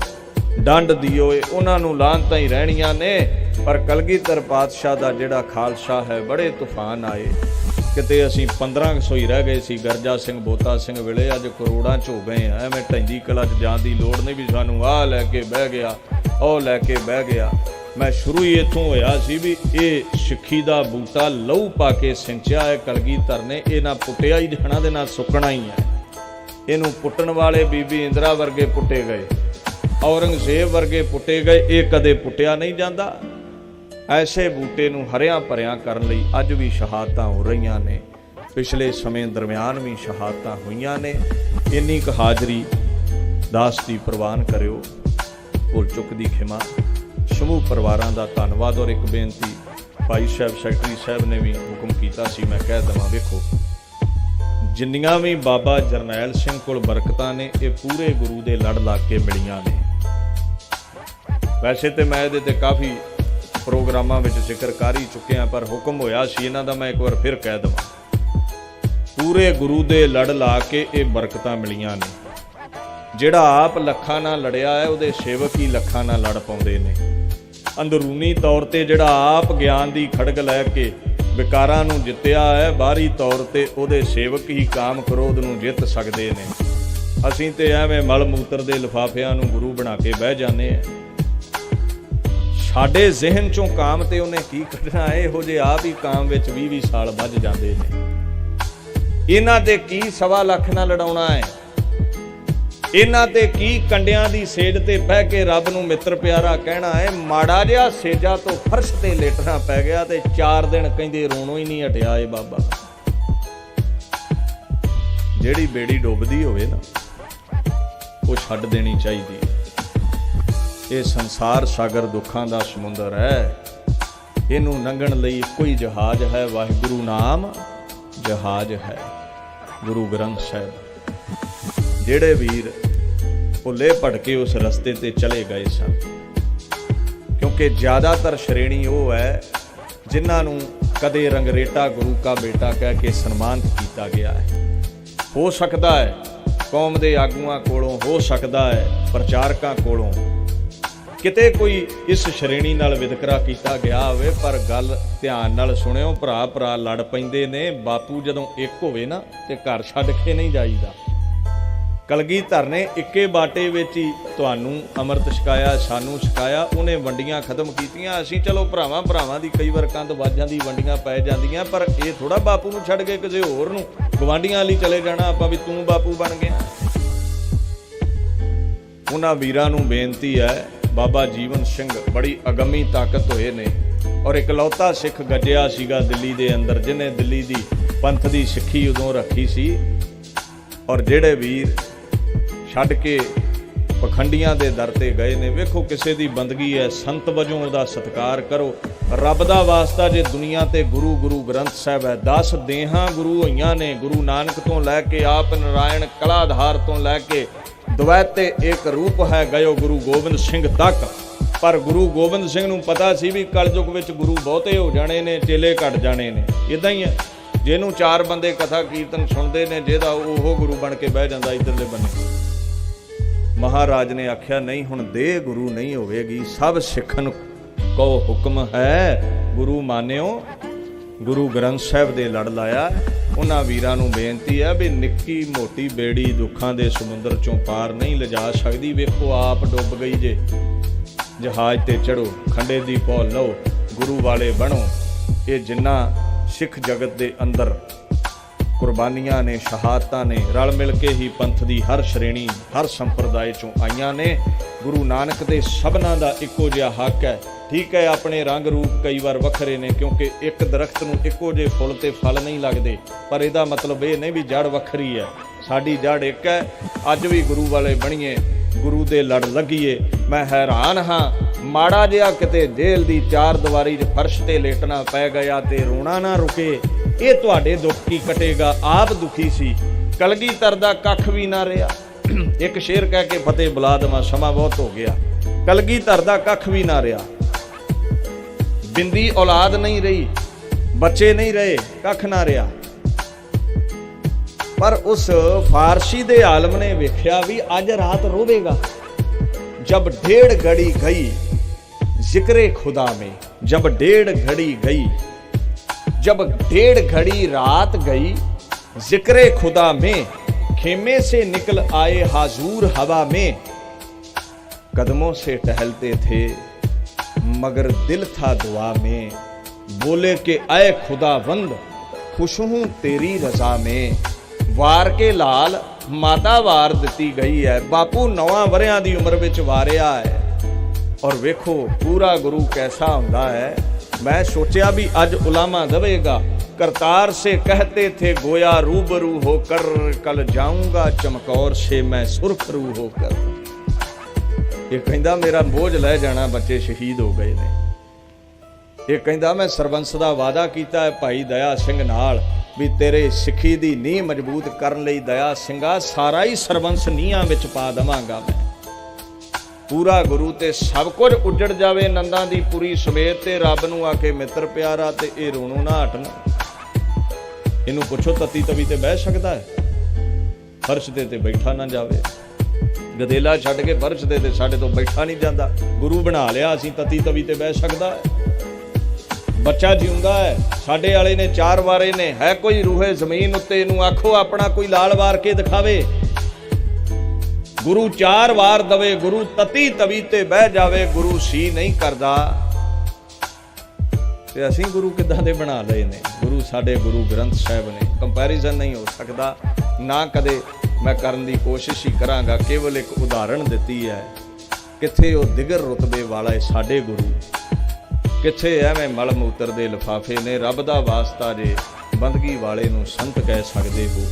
डंड दिओ, उन्हां नूं लानतां ही रहणियां ने। पर कलगीधर पातशाह दा जिहड़ा खालसा है, बड़े तूफान आए। किते असीं 1500 ही रह गए सी गरजा सिंह बोता सिंह वेले, अज करोड़ां च हो गए हैं। मैं ढंडी कला च जाण दी लोड़ नहीं भी सानू आ लैके बह गया ओ लैके बह गया। मैं शुरू ही इत्थों होया सी भी ये सिੱਖੀ दा बूटा लहू पा के सिंचिया है कलगीधर ने। ये ना पुट्टिया ही जाना ते ना सुकना ही है। इनू पुट्टण वाले बीबी इंदिरा वर्गे पुट्टे गए, औरंगजेब वर्गे पुट्टे गए, ये कदे पुट्टिया नहीं जाता। ऐसे बूटे नूं हरियां भरियां करन लई अज भी शहादतां हो रहीआं ने, पिछले समय दरम्यान भी शहादतां होईआं ने। इन्नी क हाज़री दास दी प्रवान करिओ, भुल चुक दी खिमा। समूह परिवारां दा धन्नवाद। और एक बेनती भाई साहब सैकटरी साहब ने भी हुक्म कीता सी, मैं कह देवां, वेखो जिन्नियां भी बाबा जरनैल सिंह कोल बरकतां ने, ये पूरे गुरु दे लड़ लग के मिलियां ने। वैसे तो मैं इहदे ते काफ़ी प्रोग्रामां विच जिक्र कर ही चुके हैं, पर हुक्म होया सी इन्हां दा, मैं एक बार फिर कह देवां, पूरे गुरु दे लड़ ला के ये बरकतां मिलियां ने। जिहड़ा आप लखां नाल लड़िया है, उहदे सेवक ही लखां नाल लड़ पाउंदे ने। अंदरूनी तौर ते जिहड़ा आप ज्ञान दी खड़ग लैके विकारां नूं जित्तिया है, बाहरी तौर ते उहदे सेवक ही काम क्रोध नूं जित सकदे ने। असीं ते एवें मल मूत्र दे लिफाफिਆਂ नूं गुरु बना के बह जाने हैं। साडे जहन चों काम ते उन्हें की कढना है, इहो जे आप ही काम विच 20-20 साल बज जाते हैं। इन्हां ते की 1.25 लाख नाल लड़ाउणा है, इन्हां ते की कंडियां दी सेज ते बह के रब नूं मित्र प्यारा कहना है। माड़ा जिहा सेजा तो फर्श ते लेटना पै गया ते 4 दिन कहंदे रोणों ही नहीं हटिया। ए बाबा, जिहड़ी बेड़ी डुबदी होवे ना, वो छड्ड देनी चाहिदी। ये संसार सागर दुखां दा समुंदर है, इनू लंघण लई इक्को ही जहाज है, वाहिगुरू नाम जहाज है, गुरु ग्रंथ साहिब। जिहड़े वीर भुले भटके उस रस्ते ते चले गए सन, क्योंकि ज़्यादातर श्रेणी वो है जिन्हां नूं कदे रंगरेटा गुरु का बेटा कह के सन्मानित किया गया है। हो सकता है कौम दे आगूआं कोलों, हो सकता है प्रचारकां कोलों किते कोई इस श्रेणी नाल विदकरा किया गया होवे, पर गल ध्यान नाल सुणिओ, भरा भरा लड़ पैंदे ने। बापू जदों एक होवे ना ते घर छड्ड के नहीं जाईदा। ਕਲਗੀਧਰ ਨੇ ਇੱਕੇ ਬਾਟੇ ਵਿੱਚ ਹੀ ਤੁਹਾਨੂੰ ਅੰਮ੍ਰਿਤ ਛਕਾਇਆ, ਸਾਨੂੰ ਛਕਾਇਆ। ਉਹਨੇ ਵੰਡੀਆਂ ਖਤਮ ਕੀਤੀਆਂ। ਅਸੀਂ ਚਲੋ ਭਰਾਵਾਂ ਦੀ ਕਈ ਵਾਰ ਕੰਧ ਵੱਜ ਜਾਂਦੀ, ਵੰਡੀਆਂ ਪੈ ਜਾਂਦੀਆਂ, ਪਰ ਇਹ ਥੋੜਾ ਬਾਪੂ ਨੂੰ ਛੱਡ ਕੇ ਕਿਸੇ ਹੋਰ ਨੂੰ ਗਵਾਂਢੀਆਂ ਲਈ ਚਲੇ ਜਾਣਾ ਆਪਾਂ ਵੀ ਤੂੰ ਬਾਪੂ ਬਣ ਗਿਆ। ਉਹਨਾਂ ਵੀਰਾਂ ਨੂੰ ਬੇਨਤੀ ਹੈ, ਬਾਬਾ ਜੀਵਨ ਸਿੰਘ ਬੜੀ ਅਗੰਮੀ ਤਾਕਤ ਹੋਏ ਨੇ ਔਰ ਇਕਲੌਤਾ ਸਿੱਖ ਗੱਜਿਆ ਸੀਗਾ ਦਿੱਲੀ ਦੇ ਅੰਦਰ, ਜਿਹਨੇ ਦਿੱਲੀ ਦੀ ਪੰਥ ਦੀ ਸਿੱਖੀ ਉਦੋਂ ਰੱਖੀ ਸੀ। ਔਰ ਜਿਹੜੇ ਵੀਰ ਛੱਡ ਕੇ ਪਖੰਡੀਆਂ ਦੇ ਦਰ ਤੇ ਗਏ ਨੇ, ਵੇਖੋ ਕਿਸੇ ਦੀ ਬੰਦਗੀ ਹੈ, ਸੰਤ ਵਜੋਂ ਉਹਦਾ ਸਤਿਕਾਰ ਕਰੋ। ਰੱਬ ਦਾ ਵਾਸਤਾ ਜੇ ਦੁਨੀਆ ਤੇ ਗੁਰੂ ਗ੍ਰੰਥ ਸਾਹਿਬ ਹੈ, 10 ਦੇਹਾਂ ਗੁਰੂ ਹੋਈਆਂ ਨੇ, ਗੁਰੂ ਨਾਨਕ ਤੋਂ ਲੈ ਕੇ ਆਪ ਨਾਰਾਇਣ ਕਲਾਧਾਰ ਤੋਂ ਲੈ ਕੇ ਦਵੈਤ ਤੇ ਇੱਕ ਰੂਪ ਹੈ ਗਇਓ ਗੁਰੂ ਗੋਬਿੰਦ ਸਿੰਘ ਤੱਕ। ਪਰ ਗੁਰੂ ਗੋਬਿੰਦ ਸਿੰਘ ਨੂੰ ਪਤਾ ਸੀ ਵੀ ਕਲਯੁਗ ਵਿੱਚ ਗੁਰੂ ਬਹੁਤੇ ਹੋ ਜਾਣੇ ਨੇ, ਚੇਲੇ ਘਟ ਜਾਣੇ ਨੇ। ਇਦਾਂ ਹੀ ਹੈ, ਜਿਹਨੂੰ 4 ਬੰਦੇ ਕਥਾ ਕੀਰਤਨ ਸੁਣਦੇ ਨੇ, ਜਿਹਦਾ ਉਹ ਗੁਰੂ ਬਣ ਕੇ ਬਹਿ ਜਾਂਦਾ ਇੱਧਰਲੇ ਬੰਨੇ। ਮਹਾਰਾਜ ਨੇ ਆਖਿਆ ਨਹੀਂ, ਹੁਣ ਦੇਹ ਗੁਰੂ ਨਹੀਂ ਹੋਵੇਗੀ, ਸਭ ਸਿੱਖਣ ਕੋ ਹੁਕਮ ਹੈ। ਗੁਰੂ ਮਾਨਿਓ, ਗੁਰੂ ਗ੍ਰੰਥ ਸਾਹਿਬ ਦੇ ਲੜ ਲਾਇਆ। ਉਹਨਾਂ ਵੀਰਾਂ ਨੂੰ ਬੇਨਤੀ ਹੈ ਵੀ ਨਿੱਕੀ ਮੋਟੀ ਬੇੜੀ ਦੁੱਖਾਂ ਦੇ ਸਮੁੰਦਰ ਚੋਂ ਪਾਰ ਨਹੀਂ ਲਿਜਾ ਸਕਦੀ। ਵੇਖੋ ਆਪ ਡੁੱਬ ਗਈ ਜੇ, ਜਹਾਜ਼ ਤੇ ਚੜੋ, ਖੰਡੇ ਦੀ ਪੌ ਲਓ, ਗੁਰੂ ਵਾਲੇ ਬਣੋ। ਇਹ ਜਿੰਨਾ ਸਿੱਖ ਜਗਤ ਦੇ ਅੰਦਰ ਕੁਰਬਾਨੀਆਂ ਨੇ, ਸ਼ਹਾਦਤਾਂ ਨੇ, ਰਲ ਮਿਲ ਕੇ ਹੀ ਪੰਥ ਦੀ ਹਰ ਸ਼੍ਰੇਣੀ, ਹਰ ਸੰਪਰਦਾਇ ਚੋਂ ਆਈਆਂ ਨੇ। ਗੁਰੂ ਨਾਨਕ ਦੇ ਸਭਨਾਂ ਦਾ ਇੱਕੋ ਜਿਹਾ ਹੱਕ ਹੈ। ਠੀਕ ਹੈ, ਆਪਣੇ ਰੰਗ ਰੂਪ ਕਈ ਵਾਰ ਵੱਖਰੇ ਨੇ, ਕਿਉਂਕਿ ਇੱਕ ਦਰਖਤ ਨੂੰ ਇੱਕੋ ਜਿਹੇ ਫੁੱਲ ਤੇ ਫਲ ਨਹੀਂ ਲੱਗਦੇ, ਪਰ ਇਹਦਾ ਮਤਲਬ ਇਹ ਨਹੀਂ ਵੀ ਜੜ ਵੱਖਰੀ ਹੈ। ਸਾਡੀ ਜੜ ਇੱਕ ਹੈ। ਅੱਜ ਵੀ ਗੁਰੂ ਵਾਲੇ ਬਣੀਏ, ਗੁਰੂ ਦੇ ਲੜ ਲੱਗੀਏ। ਮੈਂ ਹੈਰਾਨ ਹਾਂ, ਮਾੜਾ ਜਿਹਾ ਕਿਤੇ ਜੇਲ੍ਹ ਦੀ 4 ਦੀਵਾਰੀ 'ਚ ਫਰਸ਼ ਤੇ ਲੇਟਣਾ ਪੈ ਗਿਆ ਤੇ ਰੋਣਾ ਨਾ ਰੁਕੇ, ਇਹ ਤੁਹਾਡੇ ਦੁੱਖ ਕੀ ਕਟੇਗਾ। ਆਪ ਦੁਖੀ ਸੀ, ਕਲਗੀਧਰ ਦਾ ਕੱਖ ਵੀ ਨਾ ਰਿਹਾ। ਇੱਕ ਸ਼ੇਰ ਕਹਿ ਕੇ ਫਤਿਹ ਬੁਲਾ ਦੇਵਾਂ, ਸਮਾਂ ਬਹੁਤ ਹੋ ਗਿਆ। ਕਲਗੀਧਰ ਦਾ ਕੱਖ ਵੀ ਨਾ ਰਿਹਾ, ਬਿੰਦੀ ਔਲਾਦ ਨਹੀਂ ਰਹੀ, ਬੱਚੇ ਨਹੀਂ ਰਹੇ, ਕੱਖ ਨਾ ਰਿਹਾ। ਪਰ ਉਸ ਫਾਰਸੀ ਦੇ ਆਲਮ ਨੇ ਵੇਖਿਆ ਵੀ ਅੱਜ ਰਾਤ ਰੋਵੇਗਾ। ਜਬ 1.5 घड़ी गई जिक्रे खुदा में, जब 1.5 घड़ी गई, जब 1.5 घड़ी रात गई जिक्रे खुदा में, खेमे से निकल आए हाजूर हवा में। कदमों से टहलते थे मगर दिल था दुआ में, बोले कि ऐ खुदावंद खुश हूं तेरी रजा में। वार के लाल माता वार ਦਿੱਤੀ ਗਈ ਹੈ। ਬਾਪੂ 9 ਵਰਿਆਂ ਦੀ ਉਮਰ ਵਿੱਚ ਵਾਰਿਆ ਹੈ। ਔਰ ਵੇਖੋ ਪੂਰਾ ਗੁਰੂ ਕੈਸਾ ਹੁੰਦਾ ਹੈ। ਮੈਂ ਸੋਚਿਆ ਵੀ ਅੱਜ ਉਲਾਮਾ ਦਵੇਗਾ। ਕਰਤਾਰ ਸੇ ਕਹਤੇ ਥੇ ਗੋਇਆ रूबरू होकर, कल जाऊंगा चमकौर से मैं सुरखरू होकर। ਇਹ ਕਹਿੰਦਾ ਮੇਰਾ ਬੋਝ ਲੈ ਜਾਣਾ, ਬੱਚੇ ਸ਼ਹੀਦ ਹੋ ਗਏ ਨੇ। ਇਹ ਕਹਿੰਦਾ ਮੈਂ ਸਰਬੰਸ ਦਾ ਵਾਅਦਾ ਕੀਤਾ ਹੈ ਭਾਈ ਦਇਆ ਸਿੰਘ ਨਾਲ ਵੀ ਤੇਰੇ ਸਿੱਖੀ ਦੀ ਨੀਂਹ ਮਜ਼ਬੂਤ ਕਰਨ ਲਈ ਦਇਆ ਸਿੰਘਾ ਸਾਰਾ ਹੀ ਸਰਬੰਸ ਨੀਹਾਂ ਵਿੱਚ ਪਾ ਦੇਵਾਂਗਾ ਮੈਂ। ਪੂਰਾ ਗੁਰੂ ਤੇ ਸਭ ਕੁਝ ਉੱਜੜ ਜਾਵੇ ਨੰਦਾਂ ਦੀ ਪੁਰੀ ਸਵੇਰ ਤੇ ਰੱਬ ਨੂੰ ਆ ਕੇ ਮਿੱਤਰ ਪਿਆਰਾ ਤੇ ਇਹ ਰੋਣੋਂ ਨਾ ਹਟਣਾ। ਇਹਨੂੰ ਪੁੱਛੋ ਤਤੀ ਤਵੀ ਤੇ ਬਹਿ ਸਕਦਾ ਹੈ? ਫਰਸ਼ ਤੇ ਬੈਠਾ ਨਾ ਜਾਵੇ। ਗਦੇਲਾ ਛੱਡ ਕੇ ਫਰਸ਼ ਤੇ ਸਾਡੇ ਤੋਂ ਬੈਠਾ ਨਹੀਂ ਜਾਂਦਾ। ਗੁਰੂ ਬਣਾ ਲਿਆ, ਅਸੀਂ ਤਤੀ ਤਵੀ ਤੇ ਬਹਿ ਸਕਦਾ ਹੈ? ਬੱਚਾ ਜਿਉਂਦਾ ਹੈ, ਸਾਡੇ ਵਾਲੇ ਨੇ 4 ਵਾਰੇ ਨੇ। ਹੈ ਕੋਈ ਰੂਹੇ ਜ਼ਮੀਨ ਉੱਤੇ, ਇਹਨੂੰ ਆਖੋ ਆਪਣਾ ਕੋਈ ਲਾਲ ਵਾਰ ਕੇ ਦਿਖਾਵੇ। ਗੁਰੂ 4 ਵਾਰ ਦਵੇ, ਗੁਰੂ ਤਤੀ ਤਵੀ ਤੇ ਬਹਿ ਜਾਵੇ। ਗੁਰੂ ਸੀ ਨਹੀਂ ਕਰਦਾ ਤੇ ਅਸੀਂ ਗੁਰੂ ਕਿੱਦਾਂ ਦੇ ਬਣਾ ਲਏ ਨੇ? ਗੁਰੂ ਸਾਡੇ ਗੁਰੂ ਗ੍ਰੰਥ ਸਾਹਿਬ ਨੇ, ਕੰਪੈਰੀਜ਼ਨ ਨਹੀਂ ਹੋ ਸਕਦਾ। ਨਾ ਕਦੇ ਮੈਂ ਕਰਨ ਦੀ ਕੋਸ਼ਿਸ਼ ਹੀ ਕਰਾਂਗਾ। ਕੇਵਲ ਇੱਕ ਉਦਾਹਰਣ ਦਿੱਤੀ ਹੈ। ਕਿੱਥੇ ਉਹ ਦਿਗਰ ਰੁਤਬੇ ਵਾਲੇ ਸਾਡੇ ਗੁਰੂ, ਕਿੱਥੇ ਐਵੇਂ ਮਲ ਮੂਤਰ ਦੇ ਲਿਫਾਫੇ ਨੇ। ਰੱਬ ਦਾ ਵਾਸਤਾ ਜੇ ਬੰਦਗੀ ਵਾਲੇ ਨੂੰ ਸੰਤ ਕਹਿ ਸਕਦੇ ਹੋ,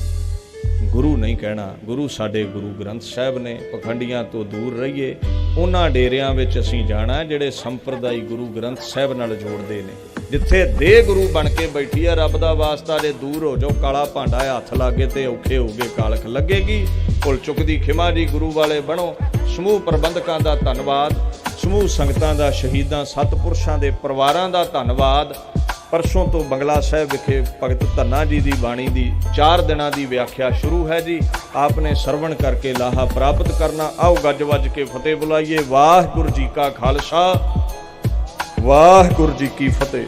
ਗੁਰੂ ਨਹੀਂ ਕਹਿਣਾ। ਗੁਰੂ ਸਾਡੇ ਗੁਰੂ ਗ੍ਰੰਥ ਸਾਹਿਬ ਨੇ। ਪਖੰਡੀਆਂ ਤੋਂ ਦੂਰ ਰਹੀਏ। ਉਹਨਾਂ ਡੇਰਿਆਂ ਵਿੱਚ ਅਸੀਂ ਜਾਣਾ ਜਿਹੜੇ ਸੰਪਰਦਾਈ ਗੁਰੂ ਗ੍ਰੰਥ ਸਾਹਿਬ ਨਾਲ ਜੋੜਦੇ ਨੇ। ਜਿੱਥੇ ਦੇਹ ਗੁਰੂ ਬਣ ਕੇ ਬੈਠੀ ਆ, ਰੱਬ ਦਾ ਵਾਸਤਾ ਜੇ ਦੂਰ ਹੋ ਜਾਓ। ਕਾਲਾ ਭਾਂਡਾ ਹੱਥ ਲਾਗੇ ਤੇ ਔਖੇ ਹੋਗੇ, ਕਾਲਖ ਲੱਗੇਗੀ। ਭੁੱਲ ਚੁੱਕ ਦੀ ਖਿਮਾ ਜੀ, ਗੁਰੂ ਵਾਲੇ ਬਣੋ। ਸਮੂਹ ਪ੍ਰਬੰਧਕਾਂ ਦਾ ਧੰਨਵਾਦ, ਸਮੂਹ ਸੰਗਤਾਂ ਦਾ, ਸ਼ਹੀਦਾਂ ਸਤਿਪੁਰਸ਼ਾਂ ਦੇ ਪਰਿਵਾਰਾਂ ਦਾ ਧੰਨਵਾਦ। ਪਰਸੋਂ ਤੋਂ ਬੰਗਲਾ ਸਾਹਿਬ ਵਿਖੇ ਭਗਤ ਧੰਨਾ ਜੀ ਦੀ ਬਾਣੀ ਦੀ 4 ਦਿਨਾਂ ਦੀ ਵਿਆਖਿਆ ਸ਼ੁਰੂ ਹੈ ਜੀ। ਆਪਨੇ ਸਰਵਣ ਕਰਕੇ ਲਾਹਾ ਪ੍ਰਾਪਤ ਕਰਨਾ। ਆਓ ਗੱਜ ਵੱਜ ਕੇ ਫਤਿਹ ਬੁਲਾਈਏ। ਵਾਹਿਗੁਰੂ ਜੀ ਕਾ ਖਾਲਸਾ, ਵਾਹਿਗੁਰੂ ਜੀ ਕੀ ਫਤਿਹ।